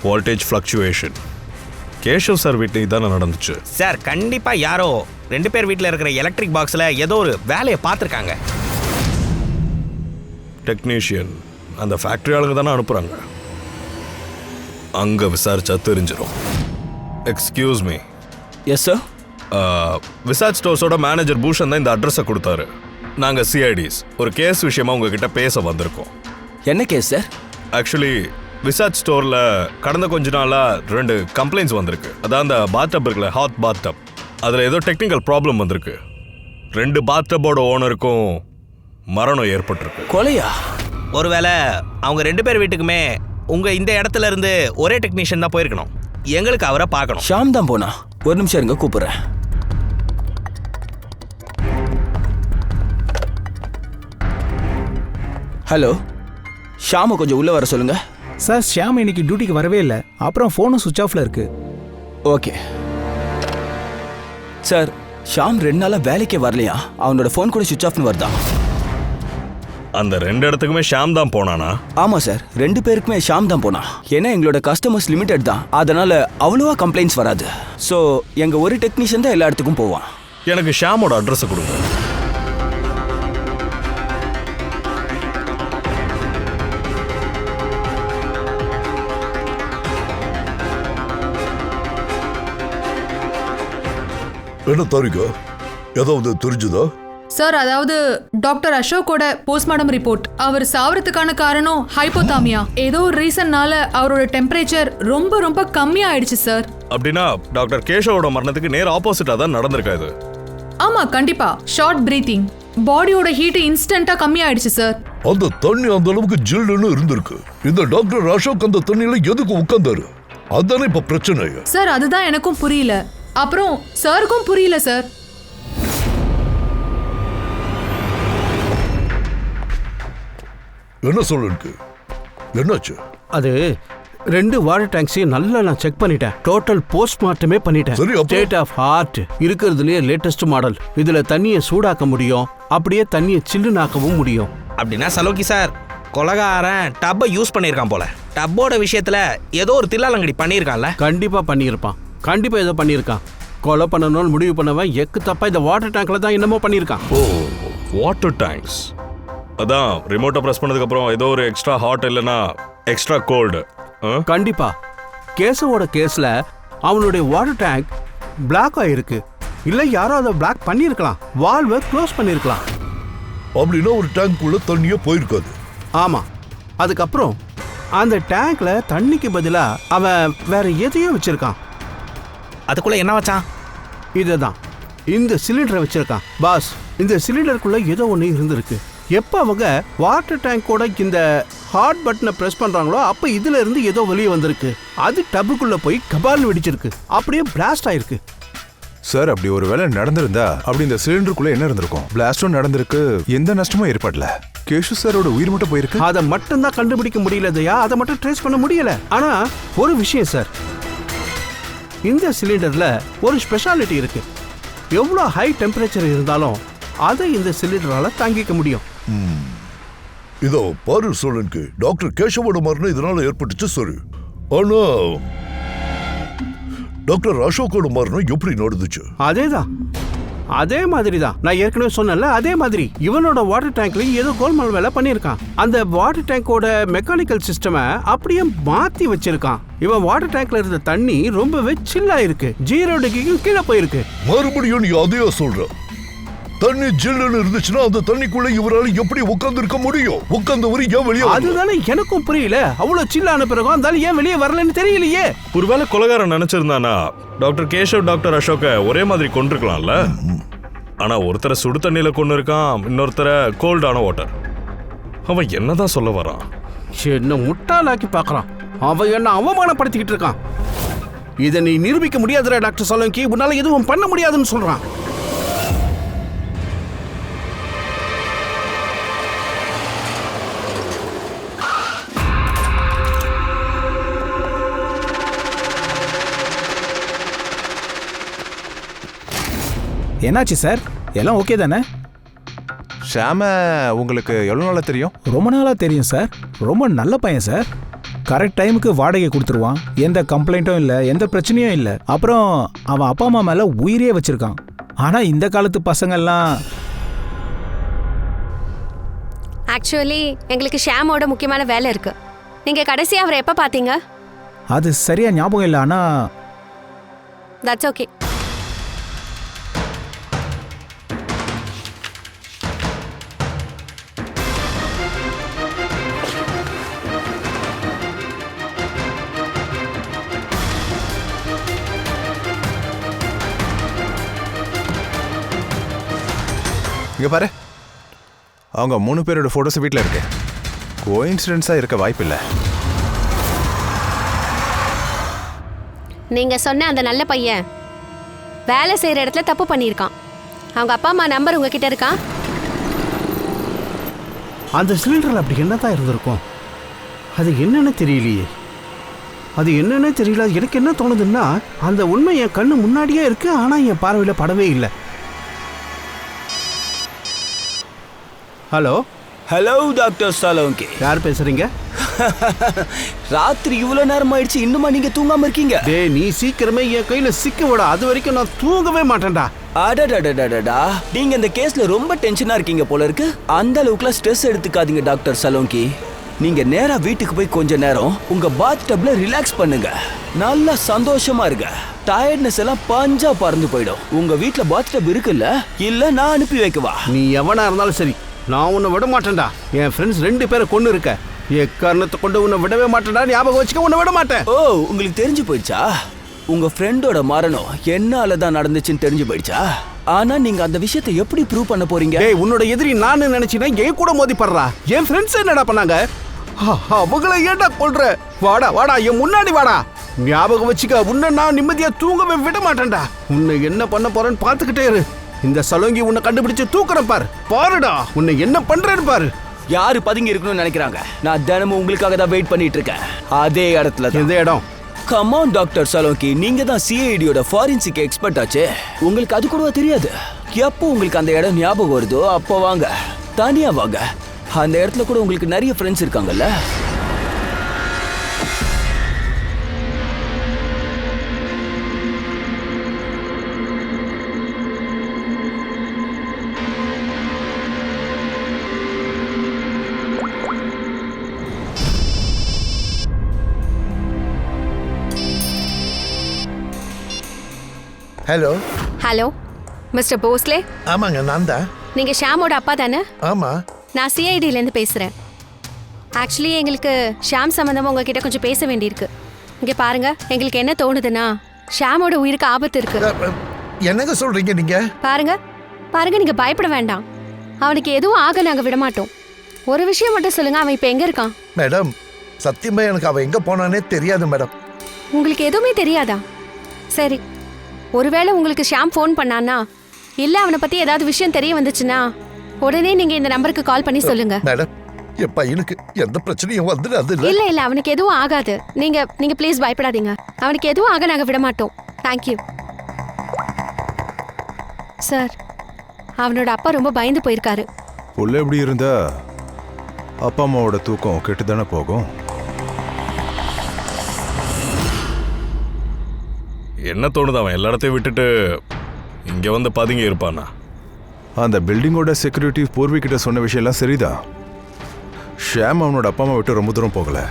Voltage fluctuation. Keshav sir வீட்டில் இதான நடந்துச்சு. சார் கண்டிப்பா யாரோ 2 பேர் வீட்டில் இருக்கிற எலக்ட்ரிக் பாக்ஸ்ல ஏதோ ஒரு வேலையை பார்த்துருக்காங்க. டெக்னீஷியன் அந்த ஃபேக்டரி ஆளுங்க தானே அனுப்புறாங்க. அங்க விசாரிச்சா தெரிஞ்சிடும். Excuse me. Yes sir. விசாட் ஸ்டோர்ஸோட மேனேஜர் பூஷன் தான் இந்த அட்ரஸை கொடுத்தாரு. நாங்கள் சிஐடிஸ் ஒரு கேஸ் விஷயமா உங்ககிட்ட பேச வந்திருக்கோம். என்ன கேஸ் சார்? ஆக்சுவலி விசாட் ஸ்டோரில் கடந்த கொஞ்ச நாளாக 2 கம்ப்ளைண்ட்ஸ் வந்திருக்கு. அதான் அந்த பாத்டப் இருக்குல்ல, ஹாட் பாத்டப், அதில் ஏதோ டெக்னிக்கல் ப்ராப்ளம் வந்திருக்கு. 2 பாத்டப்போட ஓனருக்கும் மரணம் ஏற்பட்டிருக்கு. கொலையா? ஒருவேளை அவங்க 2 பேர் வீட்டுக்குமே உங்க இந்த இடத்துல இருந்து ஒரே டெக்னீஷியன் தான் போயிருக்கணும். எங்களுக்கு அவரை பார்க்கணும். ஷாம் தான் போனா. ஒரு நிமிஷம் இருங்க, கூப்பிடுறேன். ஹலோ, ஷாமை கொஞ்சம் உள்ள வர சொல்லுங்க. சார், ஷியாம் இன்னைக்கு டியூட்டிக்கு வரவே இல்லை. அப்புறம் ஃபோனும் சுவிட்ச் ஆஃப்ல இருக்கு. ஓகே சார், ஷாம் 2 நாளா வேலைக்கே வரலையா? அவனோட ஃபோன் கூட சுவிட்ச் ஆஃப்னு வருதா? அந்த 2 இடத்துக்குமே ஷாம் தான் போனானா? ஆமா சார், 2 பேருக்குமே ஷாம் தான் போனா. ஏன்னா எங்களோட கஸ்டமர்ஸ் லிமிடெட் தான், அதனால அவ்வளோவா கம்ப்ளைண்ட்ஸ் வராது. ஸோ எங்க ஒரு டெக்னீஷியன் தான் எல்லா இடத்துக்கும் போவான். எனக்கு ஷாமோட அட்ரஸை கொடுங்க. என்ன தாரிகா, ஏதாவது தெரிஞ்சுதா? சார், அதாவது டாக்டர் அசோக்கோட போஸ்ட்மார்டம் ரிப்போர்ட், அவர் சாவறதுக்கான காரணம் ஹைப்போதாமியா. ஏதோ ஒரு ரீசன்னால அவரோட டெம்பரேச்சர் ரொம்ப ரொம்ப கம்மியா ஆயிடுச்சு சார். அப்படின்னா டாக்டர் கேஷவோட மரணத்துக்கு நேர் ஆப்போசிட்டா தான் நடந்திருக்கா இது? ஆமா, கண்டிப்பா. ஷார்ட் பிரீத்திங், பாடியோட ஹீட் இன்ஸ்டன்ட்டா கம்மி ஆயிடுச்சு சார். அந்த தண்ணி அந்த அளவுக்கு ஜில்லுன்னு இருந்திருக்கு. இந்த டாக்டர் அசோக் அந்த தண்ணியில எதுக்கு உட்கார்ந்தாரு? அதானே இப்ப பிரச்சனை. சார், அதுதான் எனக்கும் புரியல. அப்புறம் சாருக்கும் புரியல சார். என்ன சொல்லுங்க, என்னாச்சு? அது 2 வாட்டர் டேங்க்ஸையும் நல்லா நான் செக் பண்ணிட்டேன். டோட்டல் போஸ்ட்மார்ட்டமே பண்ணிட்டேன். சரி, அப்போ? ஸ்டேட் ஆஃப் ஆர்ட் இருக்கிறதுலயே லேட்டஸ்ட் மாடல். இதுல தண்ணியை சூடாக்க முடியும், அப்படியே தண்ணியை சில்லுனாக்கவும் முடியும். அப்படின்னா சலோகி சார் கொலகாரன் டப்பை யூஸ் பண்ணியிருக்கான் போல. டப்போட விஷயத்துல ஏதோ ஒரு தில்லாலங்கடி பண்ணியிருக்கான்ல. கண்டிப்பா பண்ணியிருப்பான். கண்டிப்பா ஏதோ பண்ணியிருக்கான். கொலை பண்ணணும்னு முடிவு பண்ணவன் எக்கு தப்பா இந்த வாட்டர் டேங்க்ல தான் என்னமோ பண்ணியிருக்கான். ஓ, வாட்டர் டேங்க்ஸ். அதான் ரிமோட்டை ப்ரெஸ் பண்ணதுக்கு அப்புறம் ஏதோ ஒரு எக்ஸ்ட்ரா ஹாட் இல்லைன்னா எக்ஸ்ட்ரா கோல்டு. கண்டிப்பா கேசவோட கேஸ்ல அவனுடைய வாட்டர் டேங்க் பிளாக் ஆயிருக்கு. இல்ல யாரோ அதை பிளாக் பண்ணிருக்கலாம், வால்வை க்ளோஸ் பண்ணிருக்கலாம். அப்படின்னா ஒரு டேங்க்குள்ள தண்ணியே போயிருக்காது. ஆமா. அதுக்கப்புறம் அந்த டேங்க்ல தண்ணிக்கு பதிலா அவன் வேற எதையோ வச்சிருக்கான். அதுக்குள்ள என்ன வச்சான்? இதுதான், இந்த சிலிண்டரை வச்சிருக்கான். பாஸ், இந்த சிலிண்டருக்குள்ள ஏதோ ஒன்று இருந்திருக்கு. எப்போ அவங்க வாட்டர் டேங்கோட இந்த ஹாட் பட்டனை ப்ரெஸ் பண்றாங்களோ அப்போ இதுல இருந்து ஏதோ வெளியே வந்திருக்கு. அது டப்புக்குள்ள போய் கபால்னு வெடிச்சிருக்கு, அப்படியே பிளாஸ்ட் ஆயிருக்கு. சார், அப்படி ஒரு வேலை நடந்திருந்தா அப்படி இந்த சிலிண்டருக்குள்ள என்ன இருந்திருக்கும்? பிளாஸ்டும் நடந்திருக்கு, எந்த நஷ்டமும் ஏற்படல. கேஷு சாரோட உயிர் மட்டும் போயிருக்கு. அதை மட்டும் தான் கண்டுபிடிக்க முடியல தயா, அதை மட்டும் ட்ரேஸ் பண்ண முடியல. ஆனா ஒரு விஷயம் சார், இந்த சிலிண்டர்ல ஒரு ஸ்பெஷாலிட்டி இருக்கு. எவ்வளோ ஹை டெம்பரேச்சர் இருந்தாலும் அதை இந்த சிலிண்டரால தாங்கிக்க முடியும். இதோ பாரு சோழனுக்கு, டாக்டர் கேசவோட மரணம் இதனால ஏற்பட்டுச்சு சரி. ஆனா டாக்டர் அசோக்கோட மரணம் எப்படி நடந்துச்சு? அதேதான், அதே மாதிரி தான். நான் ஏற்கனவே சொன்னேன்ல, அதே மாதிரி இவனோட வாட்டர் டேங்க்ல ஏதோ கோல்மால் வேலை பண்ணியிருக்கான். அந்த வாட்டர் டேங்கோட மெக்கானிக்கல் சிஸ்டமை அப்படியே மாத்தி வச்சிருக்கான். இவன் வாட்டர் டேங்க்ல இருந்த தண்ணி ரொம்பவே சில்லா இருக்கு, 0 டிகிரிக்கு கீழே போயிருக்கு. மறுபடியும் நீ அதையே சொல்ற. தண்ணி ஜில்லுன்னு இருந்துச்சுன்னா அந்த தண்ணிக்குள்ள இவரால எப்படி உட்கார்ந்து இருக்க முடியும்? உட்கார்ந்தவரு ஏன் வெளியே? அதுதானே எனக்கும் புரியல. அவ்வளவு சில்லான பிறகு அந்த ஏன் வெளியே வரலன்னு தெரியலையே. ஒருவேளை கொலைகாரன் நினைச்சிருந்தானா டாக்டர் கேஷவ் டாக்டர் அசோக்க ஒரே மாதிரி கொண்டிருக்கலாம்ல. ஆனா ஒருத்தரை சுடு தண்ணியில கொண்டு இருக்கான், இன்னொருத்தரை கோல்டான வாட்டர். அவன் என்னதான் சொல்ல வரான்? என்ன முட்டாளாக்கி பார்க்கறான். அவன் என்ன அவமானப்படுத்திக்கிட்டு இருக்கான். இதை நீ நிரூபிக்க முடியாதுடா டாக்டர் சோலங்கி, உன்னால எதுவும் பண்ண முடியாதுன்னு சொல்றான். என்னாச்சு சார்? எல்லாம் ஓகே தானே? ஷாம உங்களுக்கு எவ்வளோ நாளாக தெரியும்? ரொம்ப நாளாக தெரியும் சார். ரொம்ப நல்ல பையன் சார். கரெக்ட் டைமுக்கு வாடகை கொடுத்துருவான், எந்த கம்ப்ளைண்ட்டும் இல்லை, எந்த பிரச்சனையும் இல்லை. அப்புறம் அவன் அப்பா அம்மா மேலே உயிரே வச்சிருக்கான். ஆனால் இந்த காலத்து பசங்கள்லாம் ஆக்சுவலி எங்களுக்கு ஷாமோட முக்கியமான வேலை இருக்கு. நீங்க கடைசியா அவரை எப்ப பாத்தீங்க? அது சரியா ஞாபகம் இல்லை. ஆனால் தட்ஸ் ஓகே. இங்கே பாரு, அவங்க 3 பேரோட ஃபோட்டோஸ் வீட்டில் இருக்கு. கோஇன்சிடென்ஸாக இருக்க வாய்ப்பில்லை. நீங்க சொன்ன அந்த நல்ல பையன் வேலை செய்யற இடத்துல தப்பு பண்ணியிருக்கான். அவங்க அப்பா அம்மா நம்பர் உங்ககிட்ட இருக்கா? அந்த சிலிண்டரில் அப்படி என்னதான் இருந்திருக்கும்? அது என்னன்னு தெரியலையே. அது என்னன்னு தெரியல. எனக்கு என்ன தோணுதுன்னா, அந்த உண்மை என் கண்ணு முன்னாடியே இருக்கு, ஆனால் என் பார்வையில் படவே இல்லை. Hello hello doctor Salunkhe. யார் பேசுறீங்க? ராத்திரி இவ்வளோ நேரம் ஆயிடுச்சு, இன்னுமா நீங்க தூங்காம இருக்கீங்க? டேய், நீ சீக்கிரமே என் கையில சிக்க விட, அது வரைக்கும் நான் தூங்கவே மாட்டேன்டா. அடடடடடா, நீங்க இந்த கேஸ்ல ரொம்ப டென்ஷனா இருக்கீங்க போல இருக்கு. அந்த அளவுக்குலாம் ஸ்ட்ரெஸ் எடுத்துக்காதீங்க டாக்டர் சலோங்கி. நீங்க நேரா வீட்டுக்கு போய் கொஞ்ச நேரம் உங்க பாத் டப்ல ரிலாக்ஸ் பண்ணுங்க. நல்லா சந்தோஷமா இருங்க. டயர்ட்னஸ் எல்லாம் பஞ்சா பறந்து போயிடும். உங்க வீட்ல பாத் டப் இருக்குல்ல? இல்ல நான் அனுப்பி வைக்கவா? நீ எவனா இருந்தாலும் சரி, நான் உன்னை விட மாட்டேன்டா. என் ஃப்ரெண்ட்ஸ் 2 பேரை கொண்டு இருக்க, எக்காரணத்தை கொண்டு உன்னை விடவே மாட்டேன்டா. ஞாபகம் வச்சுக்க, உன்னை விட மாட்டேன். ஓ, உங்களுக்கு தெரிஞ்சு போயிடுச்சா? உங்க ஃப்ரெண்டோட மரணம் என்னால தான் நடந்துச்சுன்னு தெரிஞ்சு போயிடுச்சா? ஆனா நீங்க அந்த விஷயத்தை எப்படி ப்ரூவ் பண்ண போறீங்க? டேய், உன்னோட எதிரி நான் நினைச்சினா என் கூட மோதி படுறா. என் ஃப்ரெண்ட்ஸ் என்னடா பண்ணாங்க? அவங்கள ஏன்டா கொல்ற? வாடா வாடா, என் முன்னாடி வாடா. ஞாபகம் வச்சுக்க, உன்னை நான் நிம்மதியா தூங்கவே விட மாட்டேன்டா. உன்னை என்ன பண்ண போறேன்னு பார்த்துக்கிட்டே இரு. இந்த சலோங்கி உன்னை கண்டுபிடிச்சு தூக்குறேன் பாரு. பாருடா உன்னை என்ன பண்றேன்னு பாரு. யாரு பதுங்கி இருக்கணும்னு நினைக்கிறாங்க? நான் தினமும் உங்களுக்காக தான் வெயிட் பண்ணிட்டு இருக்கேன். அதே இடத்துல தான். எந்த இடம்? கமான் டாக்டர் சலோங்கி, நீங்க தான் சிஐடியோட ஃபாரன்சிக் எக்ஸ்பர்ட் ஆச்சே. உங்களுக்கு அது கூட தெரியாது? எப்போ உங்களுக்கு அந்த இடம் ஞாபகம் வருதோ அப்போ வாங்க, தனியா வாங்க. அந்த இடத்துல கூட உங்களுக்கு நிறைய ஃப்ரெண்ட்ஸ் இருக்காங்கல்ல. ஹலோ. Hello mister Bhosle. ஆமாங்க, நான் தான். நீங்க ஷாமோட அப்பா தானே? ஆமா. நான் சிஐடிலேருந்து பேசுறேன். ஆக்சுவலி எங்களுக்கு ஷாம் சம்பந்தமா உங்ககிட்ட கொஞ்சம் பேச வேண்டியிருக்கு. இங்க பாருங்க, எங்களுக்கு என்ன தோணுதுன்னா ஷாமோட உயிருக்கு ஆபத்து இருக்கு. என்னங்க சொல்றீங்க நீங்க? பாருங்க பாருங்க, நீங்க பயப்பட வேண்டாம். அவனுக்கு எதுவும் ஆக நாங்க விட மாட்டோம். ஒரு விஷயம் மட்டும் சொல்லுங்க, அவன் இப்ப எங்க இருக்கான்? மேடம், சத்தியமா எனக்கு அவன் எங்க போனானே தெரியாது மேடம். உங்களுக்கு எதுவுமே தெரியாதா? சரி, ஒருவேளை உங்களுக்கு ஷாம் ஃபோன் பண்ணானா இல்ல அவனை பத்தி ஏதாவது விஷயம் தெரிய வந்துச்சுன்னா உடனே நீங்க இந்த நம்பருக்கு கால் பண்ணி சொல்லுங்க. மேடம், என் பையனுக்கு எந்த பிரச்சனையும் வந்துடாது. இல்ல இல்ல, அவனுக்கு எதுவும் ஆகாது. நீங்க ப்ளீஸ் பயப்படாதீங்க. அவனுக்கு எதுவும் ஆக நாங்க விட மாட்டோம். Thank you sir. அவனோட அப்பா ரொம்ப பயந்து போயிருக்காரு. புள்ள எப்படி இருந்தா அப்பா அம்மாவோட தூக்கம் கெட்டுதானே போகும். என்ன தோணுது, அவன் எல்லா இடத்தையும் விட்டுட்டு இங்க வந்து பதுங்கி இருப்பானா? அந்த பில்டிங்கோட செக்யூரிட்டி பூர்வி கிட்ட சொன்ன விஷயம் எல்லாம் சரிதான். ஷாம் அவனோட அப்பா அம்மா விட்டு ரொம்ப தூரம் போகல.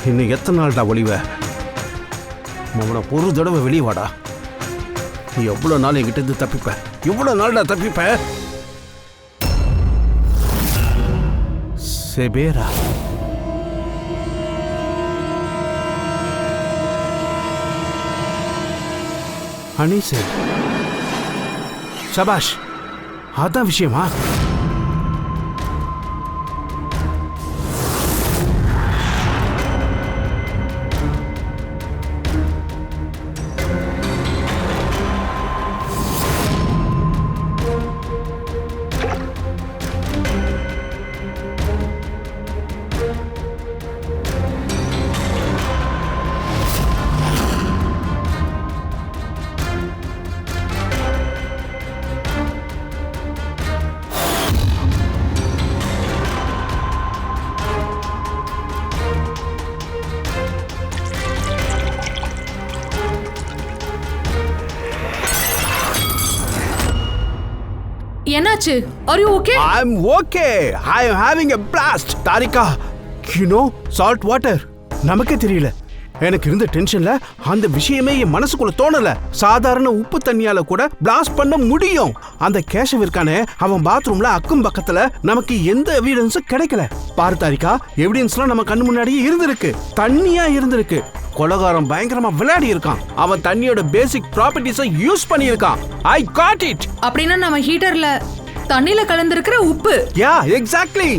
இன்னும் எத்தனை நாள்டா ஒளிவ? அவனை ஒரு தடவை வெளியே வாடா. நீ எவ்வளோ நாள் என்கிட்ட இருந்து தப்பிப்ப? எவ்வளோ நாள்டா தப்பிப்ப? செபேரா, அனீசே, சபாஷ், அதான் விஷயமா? என்னாச்சு? Are you okay? I'm okay. I am having a blast. Tharika, you know salt water. நமக்கே தெரியல. எனக்கு இருந்த டென்ஷன்ல அந்த விஷயமே என் மனசுக்குள்ள தோணல. சாதாரண உப்பு தண்ணியால கூட பிளாஸ்ட் பண்ண முடியும். அந்த கேஷவ் இருக்கானே, அவன் பாத்ரூம்ல அக்கம் பக்கத்துல நமக்கு எந்த எவிடன்ஸும் கிடைக்கல. பாரு தாரிகா, எவிடன்ஸ்லாம் நம்ம கண்ணு முன்னாடியே இருந்திருக்கு. தண்ணியா இருந்திருக்கு. கொலகாரம் பயங்கரமா விளையாடி இருக்கான். அவன் தண்ணியோட பேசிக் ப்ராப்பர்ட்டிஸை யூஸ் பண்ணி இருக்கான். I got it. அப்படின்னா நம்ம ஹீட்டர்ல தண்ணில கலந்திருக்கிற உப்பு. யா, எக்ஸாக்ட்லி.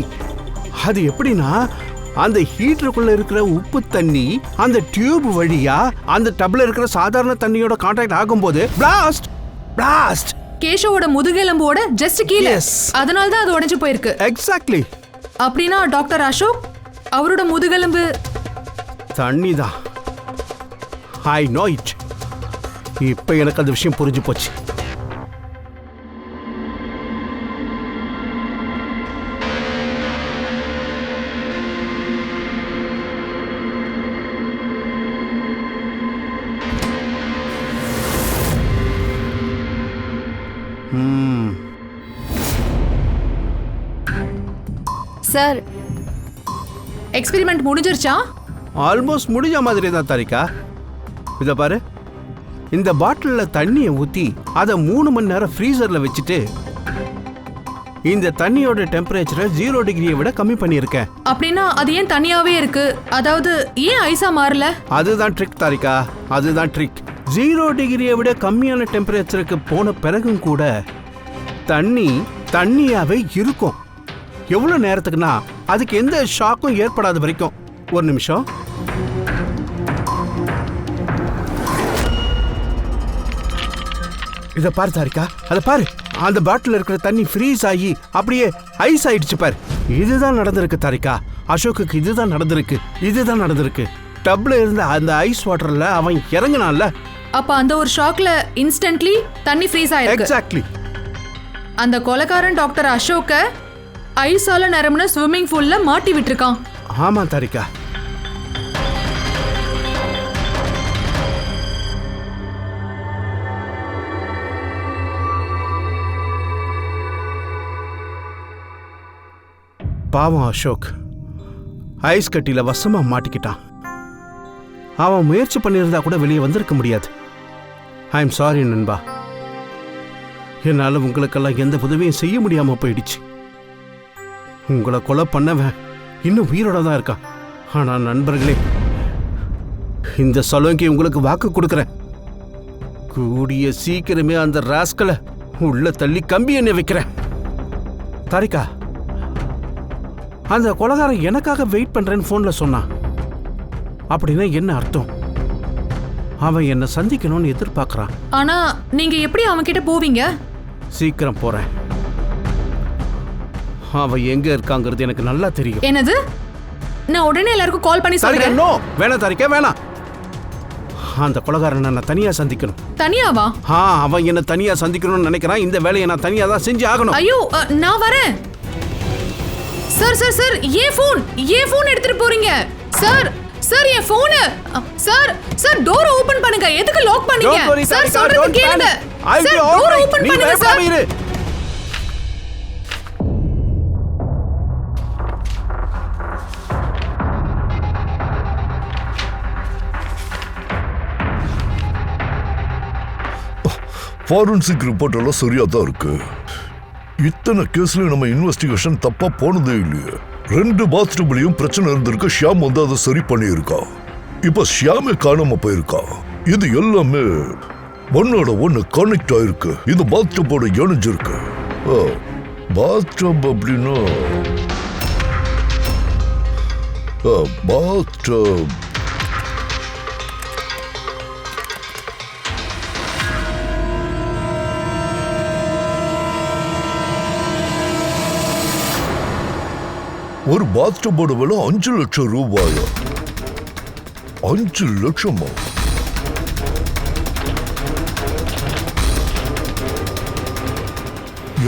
அது எப்படின்னா, அந்த ஹீட்டருக்குள்ள இருக்கிற உப்பு தண்ணி அந்த டியூப் வழியா அந்த டப்ல இருக்கிற சாதாரண தண்ணியோட கான்டாக்ட் ஆகும்போது பிளாஸ்ட் பிளாஸ்ட் கேஷவோட முதுகெலும்போட ஜஸ்ட் கீழே. அதனால தான் அது உடைஞ்சு போயிருக்கு. எக்ஸாக்ட்லி. அப்படின்னா டாக்டர் அசோக் அவரோட முதுகெலும்பு தண்ணி தான். I know it. இப்போ எனக்கு அந்த விஷயம் புரிஞ்சு போச்சு. சார், எக்ஸ்பெரிமெண்ட் முடிஞ்சிருச்சா? ஆல்மோஸ்ட் முடிஞ்ச மாதிரி தான் தாரிகா. இதை பாரு, இந்த பாட்டிலில் தண்ணியை ஊற்றி அதை 3 மணி நேரம் ஃப்ரீசரில் வச்சுட்டு இந்த தண்ணியோட டெம்பரேச்சரை 0 டிகிரியை விட கம்மி பண்ணியிருக்கேன். அப்படின்னா அது ஏன் தனியாவே இருக்கு? அதாவது ஏன் ஐஸா மாறல? அதுதான் ட்ரிக் தாரிகா, அதுதான் ட்ரிக். 0 டிகிரியை விட கம்மியான டெம்பரேச்சருக்கு போன பிறகும் கூட தண்ணியாவே இருக்கும். எவ்வளோ நேரத்துக்குன்னா அதுக்கு எந்த ஷாக்கும் ஏற்படாத வரைக்கும். ஒரு நிமிஷம். இதை பாரு தாரிகா, அதை பாரு. அந்த பாட்டில் இருக்கிற தண்ணி ஃப்ரீஸ் ஆகி அப்படியே ஐஸ் ஆயிடுச்சு பாரு. இதுதான் நடந்திருக்கு தாரிகா. அசோக்குக்கு இதுதான் நடந்திருக்கு. டப்ல இருந்த அந்த ஐஸ் வாட்டர்ல அவன் இறங்கினான்ல, அப்ப அந்த ஒரு ஷாக்ல இன்ஸ்டன்ட்லி தண்ணி ஃப்ரீஸ் ஆயிருக்கு. எக்ஸாக்ட்லி. அந்த கொலைகாரன் டாக்டர் அசோக்க ஐஸால நிரம்பின ஸ்விம்மிங் பூல்ல மாட்டி விட்டுருக்கான். ஆமா தாரிகா. பாவம் அசோக் ஐஸ் கட்டியில வசமா மாட்டிக்கிட்டான். அவன் முயற்சி பண்ணியிருந்தா கூட வெளியே வந்திருக்க முடியாது. ஐ எம் சாரி நண்பா. என்னால உங்களுக்கெல்லாம் எந்த உதவியும் செய்ய முடியாம போயிடுச்சு. உங்களை கொலை பண்ணவன் இன்னும் உயிரோட தான் இருக்கான். ஆனா நண்பர்களே, இந்த சலோங்கி உங்களுக்கு வாக்கு கொடுக்குறேன். கூடிய சீக்கிரமே அந்த ராஸ்கலை உள்ள தள்ளி கம்பி எண்ணெய் வைக்கிறேன். தாரிகா, அந்த கொலைகாரன் எனக்காக வெயிட் பண்றேன்னு போன்ல சொன்னான். அப்படின்னா என்ன அர்த்தம்? அவன் என்ன சந்திக்கணும்னு எதிர்பார்க்கறான். ஆனா நீங்க எப்படி அவன் கிட்ட போவீங்க? சீக்கிரம் போறேன். அவன் எங்க இருக்காங்கிறது எனக்கு நல்லா தெரியும். என்னது? நான் உடனே எல்லாருக்கும் கால் பண்ணி சொல்றேன். நோ, வேணாம் தாரிகா, வேணாம். அந்த கொலைகாரனை நான் தனியா சந்திக்கணும். தனியாவா? அவன் என்ன தனியா சந்திக்கணும்னு நினைக்கிறான். இந்த வேலையை நான் தனியா தான் செஞ்சு ஆகணும். ஐயோ, நான் வரேன். சார் சார் சார், ஏன் ஃபோன் எடுத்துட்டு போறீங்க? சார் சார், என் phone. Sir sir, door open பண்ணுங்க. எதுக்கு லாக் பண்ணீங்க? சார் சொல்றது கேளுங்க. சார், டோர் ஓபன் பண்ணுங்க சார். ஃபாரன்சிக் ரிப்போர்ட் எல்லாம் சரியா தான் இருக்கு. இத்தனை கேஸ்ல நம்ம இன்வெஸ்டிகேஷன் தப்பா போனதே இல்லையே. 2 பாத்ரூம்லயும் பிரச்சனை இருந்திருக்கு. ஷியாம் வந்து அதை சரி பண்ணியிருக்கான். இப்ப ஷியாமே காணாம போயிருக்கான். இது எல்லாமே ஒன்னோட ஒன்னு கனெக்ட் ஆயிருக்கு. இந்த பாத்ரூமோட இணைஞ்சிருக்கு. பாத்ரூம் அப்படின்னா பாத்ரூம் ஒரு பாத்டபோட விலை 5 லட்சம் ரூபாயா? 5 லட்சமா?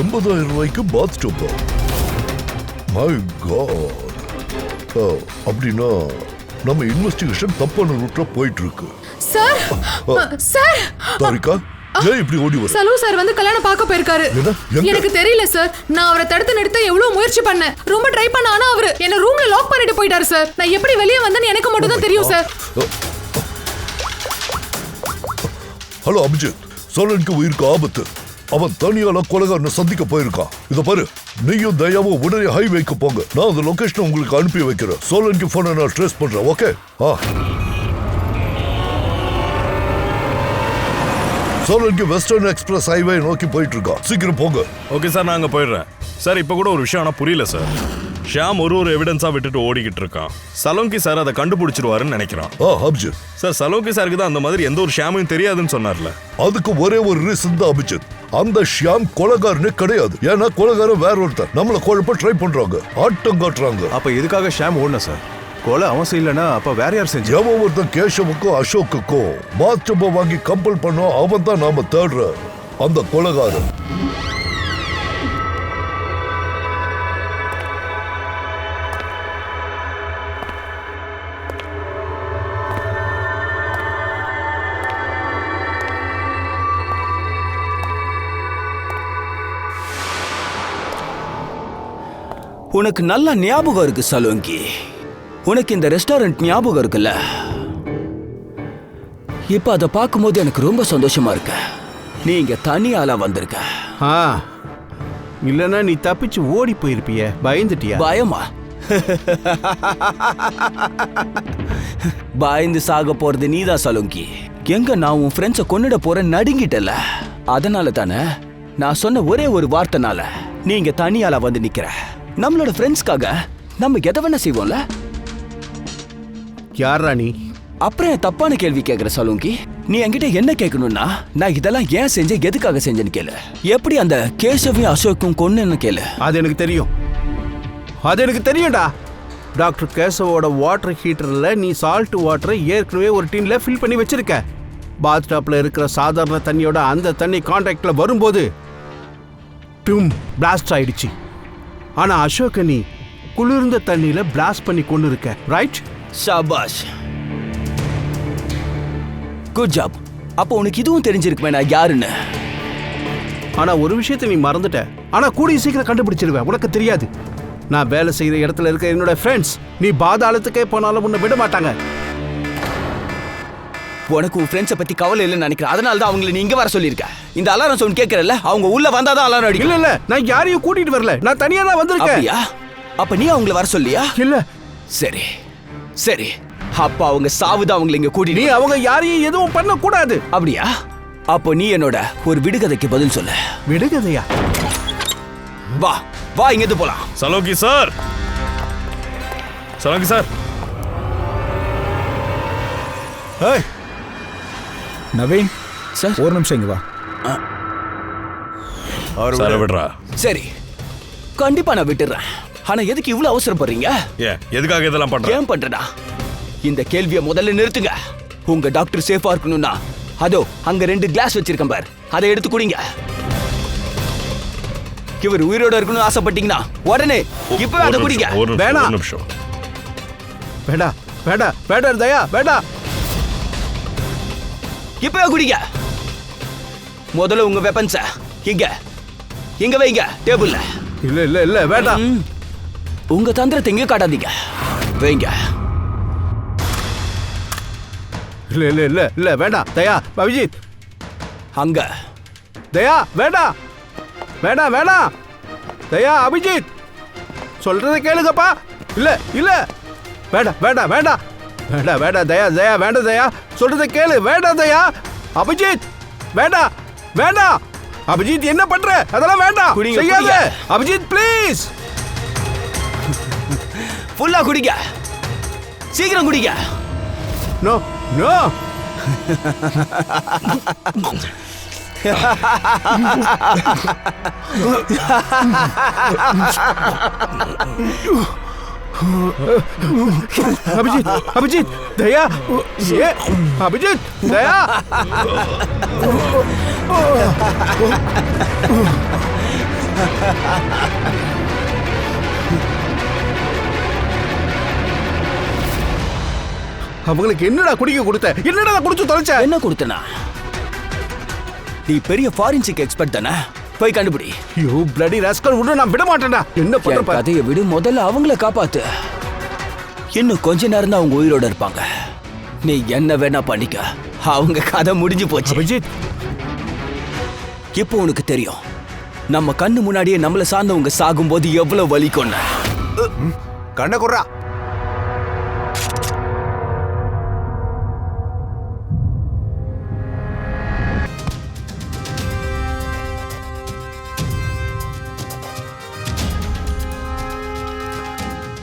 $80,000 பாத்டபா? My God. அப்படின்னா நம்ம இன்வெஸ்டிகேஷன் தப்பான ரூட்ல போயிட்டு இருக்கு. சார் சார், தாரிகா, ஏன் இப்படி ஓடி வர? சலு சார் வந்து கல்யாணம் பார்க்க போயிருக்காரு. எனக்கு தெரியல சார். நான் அவரை தடுத்து நிறுத்த எவ்வளவு முயற்சி பண்ணேன். ரொம்ப ட்ரை பண்ண. ஆனா அவரு என்ன ரூம்ல லாக் பண்ணிட்டு போயிட்டாரு சார். நான் எப்படி வெளியே வந்தேன்னு எனக்கு மட்டும் தான் தெரியும் சார். ஹலோ அபிஜித், சோழனுக்கு உயிருக்கு ஆபத்து. அவன் தனியால கொலைகாரனை சந்திக்க போயிருக்கான். இத பாரு, நீயும் தயாவும் உடனே ஹைவேக்கு போங்க. நான் அந்த லொகேஷனை உங்களுக்கு அனுப்பி வைக்கிறேன். சோழனுக்கு போனை நான் ட்ரேஸ் பண்றேன். ஓகே? சோழனுக்கு வெஸ்டர்ன் எக்ஸ்பிரஸ் ஹைவே நோக்கி போயிட்டு இருக்கான். சீக்கிரம் போங்க. ஓகே சார், நான் அங்க போயிடுறேன். சார், இப்போ கூட ஒரு விஷயம் ஆனா புரியல சார். ஷியாம் ஒரு எவிடன்ஸா விட்டுட்டு ஓடிக்கிட்டு இருக்கான். சலோங்கி சார் அதை கண்டுபிடிச்சிருவாருன்னு நினைக்கிறான். அபிஜித் சார், சலோங்கி சாருக்கு தான் அந்த மாதிரி எந்த ஒரு ஷியாமையும் தெரியாதுன்னு சொன்னார்ல. அதுக்கு ஒரே ஒரு ரீசன் தான் அபிஜித். அந்த ஷியாம் கொலைகாரனே கிடையாது. ஏன்னா கொலைகாரன் வேற ஒருத்தர். நம்மள குழப்ப ட்ரை பண்றாங்க, ஆட்டம் காட்டுறாங்க. அப்ப எதுக்காக ஷியாம் ஓடணும் சார்? கொலை அவன் செய்யலன்னா அப்ப வேற யார் செஞ்சு? எவன் ஒருத்தன் கேஷவுக்கும் அசோக்குக்கும் பாத்ரூம் வாங்கி கம்பல் பண்ணோம். அவன் தான் நாம தேடுற அந்த கொலைகாரன். உனக்கு நல்ல ஞாபகம் இருக்கு சலோங்கி. உனக்கு இந்த ரெஸ்டாரண்ட் ஞாபகம் இருக்குல்ல? இப்ப அதை பார்க்கும்போது எனக்கு ரொம்ப சந்தோஷமா இருக்கு. நீங்க தனி ஆளா வந்திருக்க. இல்லைன்னா நீ தப்பிச்சு ஓடி போயிருப்பிய. பயந்துட்டியா? பயமா? பயந்து சாக போறது நீதான் சலோங்கி. எங்க நான் உன் ஃப்ரெண்ட்ஸை கொன்னுட போறேன் நடுங்கிட்டல. அதனால தானே நான் சொன்ன ஒரே ஒரு வார்த்தைனால நீங்க தனியால வந்து நிக்கிற. நம்மளோட ஃப்ரெண்ட்ஸ்க்காக நம்ம எதை வேணா செய்வோம்ல. யாரா நீ? அப்புறம் என் தப்பான கேள்வி கேட்கிற சலோங்கி. நீ என்கிட்ட என்ன கேட்கணும்னா நான் இதெல்லாம் ஏன் செஞ்சேன், எதுக்காக செஞ்சேன்னு கேளு. எப்படி அந்த கேசவையும் அசோக்கும் கொன்னு கேளு. அது எனக்கு தெரியும். அது எனக்கு தெரியும்டா. டாக்டர் கேசவோட வாட்டர் ஹீட்டர்ல நீ சால்ட் வாட்டரை ஏற்கனவே ஒரு டின்ல ஃபில் பண்ணி வச்சிருக்க. பாத் டாப்ல இருக்கிற சாதாரண தண்ணியோட அந்த தண்ணி கான்டாக்ட்ல வரும்போது டும் பிளாஸ்ட் ஆயிடுச்சு. ஆனா அசோக நீ குளிர்ந்த தண்ணியில பிளாஸ்ட் பண்ணி கொண்டு இருக்க. ரைட்? ஷாபாஷ், குட் ஜாப். அப்போ உனக்கு இதுவும் தெரிஞ்சிருக்குமே நான் யாருன்னு. ஆனா ஒரு விஷயத்தை நீ மறந்துட்ட. ஆனா கூடிய சீக்கிரம் கண்டுபிடிச்சிருவேன். உனக்கு தெரியாது. நான் வேலை செய்யற இடத்துல இருக்க என்னோட ஃப்ரெண்ட்ஸ் நீ பாதாளத்துக்கே போனாலும் உன்னை விட மாட்டாங்க. உனக்கு உன் ஃப்ரெண்ட்ஸை பத்தி கவலை இல்லைன்னு நினைக்கிறேன். அதனால தான் அவங்களை நீ இங்க வர சொல்லியிருக்க. இந்த அலாரம் சவுண்ட் கேட்கறல்ல, அவங்க உள்ள வந்தாதான் அலாரம் அடிக்கும். இல்ல நான் யாரையும் கூட்டிட்டு வரல. நான் தனியா தான் வந்திருக்கேன். அப்படியா? அப்ப நீ அவங்கள வர சொல்லியா? இல்ல. சரி சரி, அப்ப அவங்க சாவுதான் அவங்களை இங்க கூட்டிட்டு. நீ அவங்க யாரையும் எதுவும் பண்ண கூடாது. அப்படியா? அப்போ நீ என்னோட ஒரு விடுகதைக்கு பதில் சொல்ல. விடுகதையா? வா வா, இங்க இருந்து போலாம். சலோங்கி சார், சலோங்கி சார். நவீன் சார், ஒரு நிமிஷம் இங்க வா. சார் விடுறா. சரி, கண்டிப்பா நான் விட்டுறேன். ஆனா எதுக்கு இவ்வளவு அவசரப்படுறீங்க? ஏன் எதுக்காக இதெல்லாம் பண்ற? ஏன் பண்றடா? இந்த கேள்வியை முதல்ல நிறுத்துங்க. உங்க டாக்டர் சேஃபா இருக்கணும்னா அதோ அங்க 2 கிளாஸ் வச்சிருக்கேன் பார், அதை எடுத்து குடிங்க. இவர் உயிரோட இருக்கணும்னு ஆசைப்பட்டீங்கன்னா உடனே இப்பவே அதை குடிங்க. வேணாம். நிமிஷம். வேடா வேடா வேடா தயா வேடா. இப்பவே குடிங்க. முதல்ல உங்க வெப்பன்ஸ இங்க வைங்க டேபிள்ல. இல்ல இல்ல இல்ல வேண்டாம். உங்க தந்திரத்தை இங்க காட்டாதீங்க, வைங்க. இல்ல இல்ல இல்ல இல்ல வேண்டாம் தயா. அபிஜித் அங்க. தயா வேண்டாம் வேண்டாம் வேண்டாம். தயா அபிஜித் சொல்றதை கேளுங்கப்பா. இல்ல இல்ல வேண்டாம் வேண்டாம் வேண்டாம் வேண்டாம் வேண்டாம் தயா தயா வேண்டாம் தயா. சொல்றதை கேளு. வேண்டாம் தயா. அபிஜித் வேண்டாம் வேண்டாம். அபிஜித் என்ன பண்ற? அதெல்லாம் வேண்டாம், செய்யாத. அபிஜித் ப்ளீஸ். ஃபுல்லா குடிங்க, சீக்கிரம் குடிங்க. No no. அபிஜித் அபிஜித் தயா. ஏ அபிஜித் தயா. அவங்களுக்கு என்னடா குடிக்க கொடுத்த? என்னடா குடிச்சு தொலைச்ச? என்ன கொடுத்தனா? நீ பெரிய ஃபாரன்சிக் எக்ஸ்பர்ட் தானே, போய் கண்டுபிடி. யூ பிளடி ராஸ்கல், உன்னை நான் விட மாட்டேன்டா. என்ன பண்ற? கதையை விடு, முதல்ல அவங்கள காப்பாத்து. இன்னும் கொஞ்ச நேரம் தான் அவங்க உயிரோட இருப்பாங்க. நீ என்ன வேணா பண்ணிக்க, அவங்க கதை முடிஞ்சு போச்சு. அபிஜித், இப்போ உனக்கு தெரியும் நம்ம கண்ணு முன்னாடியே நம்மள சார்ந்தவங்க சாகும்போது எவ்வளவு வலிக்கும்னு. கண்ண குறா.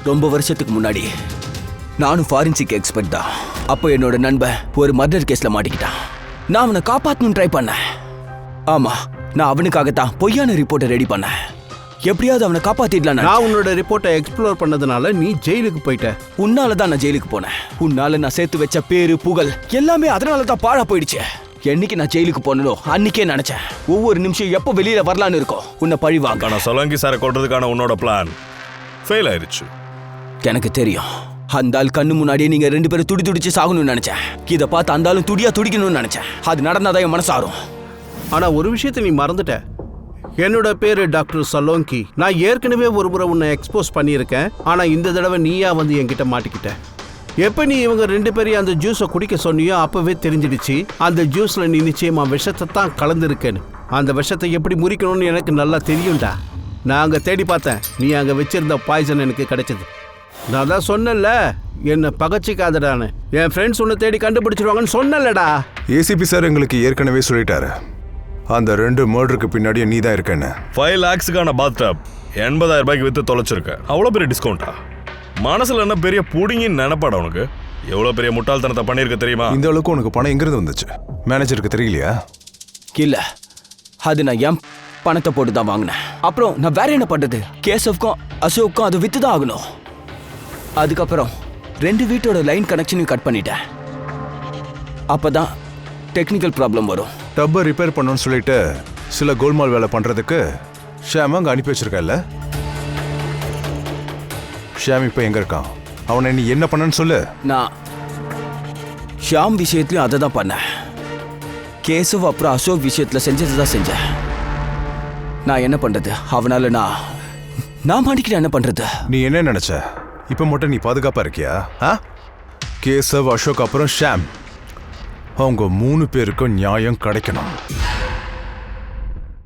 ரொம்ப வருஷத்துக்கு முன்னாடி நானும் ஃபாரன்சிக் எக்ஸ்பர்ட் தான். அப்போ என்னோட நண்பன் ஒரு மர்டர் கேஸ்ல மாட்டிக்கிட்டான். நான் அவனை காப்பாற்றணும்னு ட்ரை பண்ணேன். ஆமா, நான் அவனுக்காகத்தான் பொய்யான ரிப்போர்ட்டை ரெடி பண்ணேன். எப்படியாவது அவனை காப்பாத்திடலாம். நான் உன்னோட ரிப்போர்ட்டை எக்ஸ்ப்ளோர் பண்ணதுனால நீ ஜெயிலுக்கு போயிட்ட. உன்னால தான் நான் ஜெயிலுக்கு போனேன். உன்னால நான் சேர்த்து வச்ச பேரு புகழ் எல்லாமே அதனால தான் பாழா போயிடுச்சு. என்னைக்கு நான் ஜெயிலுக்கு போனோ அன்னைக்கே நினைச்சேன் ஒவ்வொரு நிமிஷம் எப்போ வெளியில வரலான்னு இருக்கும் உன்னை பழி வாங்க. ஆனா சலங்கி சாரை கொல்றதுக்கான உன்னோட பிளான் ஃபெயில் ஆயிருச்சு. எனக்கு தெரியும். அந்த ஆள் கண்ணு முன்னாடியே நீங்க 2 பேரும் துடிச்சு சாகணும்னு நினைச்சேன். இதை பார்த்து அந்த ஆளும் துடிக்கணும்னு நினைச்சேன். அது நடந்தாதான் என் மனசாரும். ஆனா ஒரு விஷயத்தை நீ மறந்துட்ட. என்னோட பேரு டாக்டர் சலோங்கி. நான் ஏற்கனவே ஒரு முறை உன்னை எக்ஸ்போஸ் பண்ணியிருக்கேன். ஆனா இந்த தடவை நீயா வந்து என்கிட்ட மாட்டிக்கிட்ட. எப்ப நீ இவங்க 2 பேரையும் அந்த ஜூஸை குடிக்க சொன்னியோ அப்பவே தெரிஞ்சிடுச்சு அந்த ஜூஸ்ல நீ நிச்சயமா விஷத்தை தான் கலந்துருக்கேன்னு. அந்த விஷத்தை எப்படி முறிக்கணும்னு எனக்கு நல்லா தெரியும்டா. நான் அங்க தேடி பார்த்தேன், நீ அங்க வச்சிருந்த பாய்சன் எனக்கு கிடைச்சது. நான் தான் சொன்னல, என்ன பகச்சிக்காதடான்னு. என் ஃப்ரெண்ட்ஸ் உன்னை தேடி கண்டுபிடிச்சிருவாங்கன்னு சொன்னலடா. ஏசிபி சார் எங்களுக்கு ஏற்கனவே சொல்லிட்டாரு, அந்த 2 மர்டருக்கு பின்னாடியே நீ தான் இருக்கேன்னு. 5 lakhsக்கான பாத்டப் 80,000 ரூபாய்க்கு வித்து தொலைச்சிருக்க. அவ்வளோ பெரிய டிஸ்கவுண்டா? மனசுல என்ன பெரிய புடிங்கின்னு நினைப்பாடா உனக்கு? எவ்வளோ பெரிய முட்டாள்தனத்தை பண்ணியிருக்க தெரியுமா? இந்த அளவுக்கு உனக்கு பணம் எங்கிருந்து வந்துச்சு? மேனேஜருக்கு தெரியலையா? இல்ல, அது நான் என் பணத்தை போட்டு தான் வாங்கினேன். அப்புறம் நான் வேற என்ன பண்றது? கேசவ்க்கும் அசோக்கும் அது வித்து தான் ஆகணும். அதுக்கப்புறம் 2 வீட்டோட லைன் கனெக்ஷனையும் கட் பண்ணிட்டேன். அப்பதான் டெக்னிக்கல் ப்ராப்ளம் வரும். டப்பை ரிப்பேர் பண்ணணும்னு சொல்லிட்டு சில கோல்மால் வேலை பண்றதுக்கு ஷாம் அங்க அனுப்பி வச்சிருக்கல. ஷாம் இப்ப எங்க இருக்கான்? அவனை நீ என்ன பண்ணன்னு சொல்லு. நான் ஷாம் விஷயத்துலயும் அதை தான் பண்ணேன். கேசவ் அப்புறம் அசோக் விஷயத்துல செஞ்சது தான் செஞ்சேன். நான் என்ன பண்றது? அவனால நான் மாட்டிக்கிட்ட என்ன பண்றது? நீ என்ன நினைச்ச? இப்ப மட்டும் நீ பாதுகாப்பா இருக்கியா? கேசவ், அசோக் அப்புறம் ஷாம், அவங்க 3 பேருக்கும் நியாயம் கிடைக்கணும்.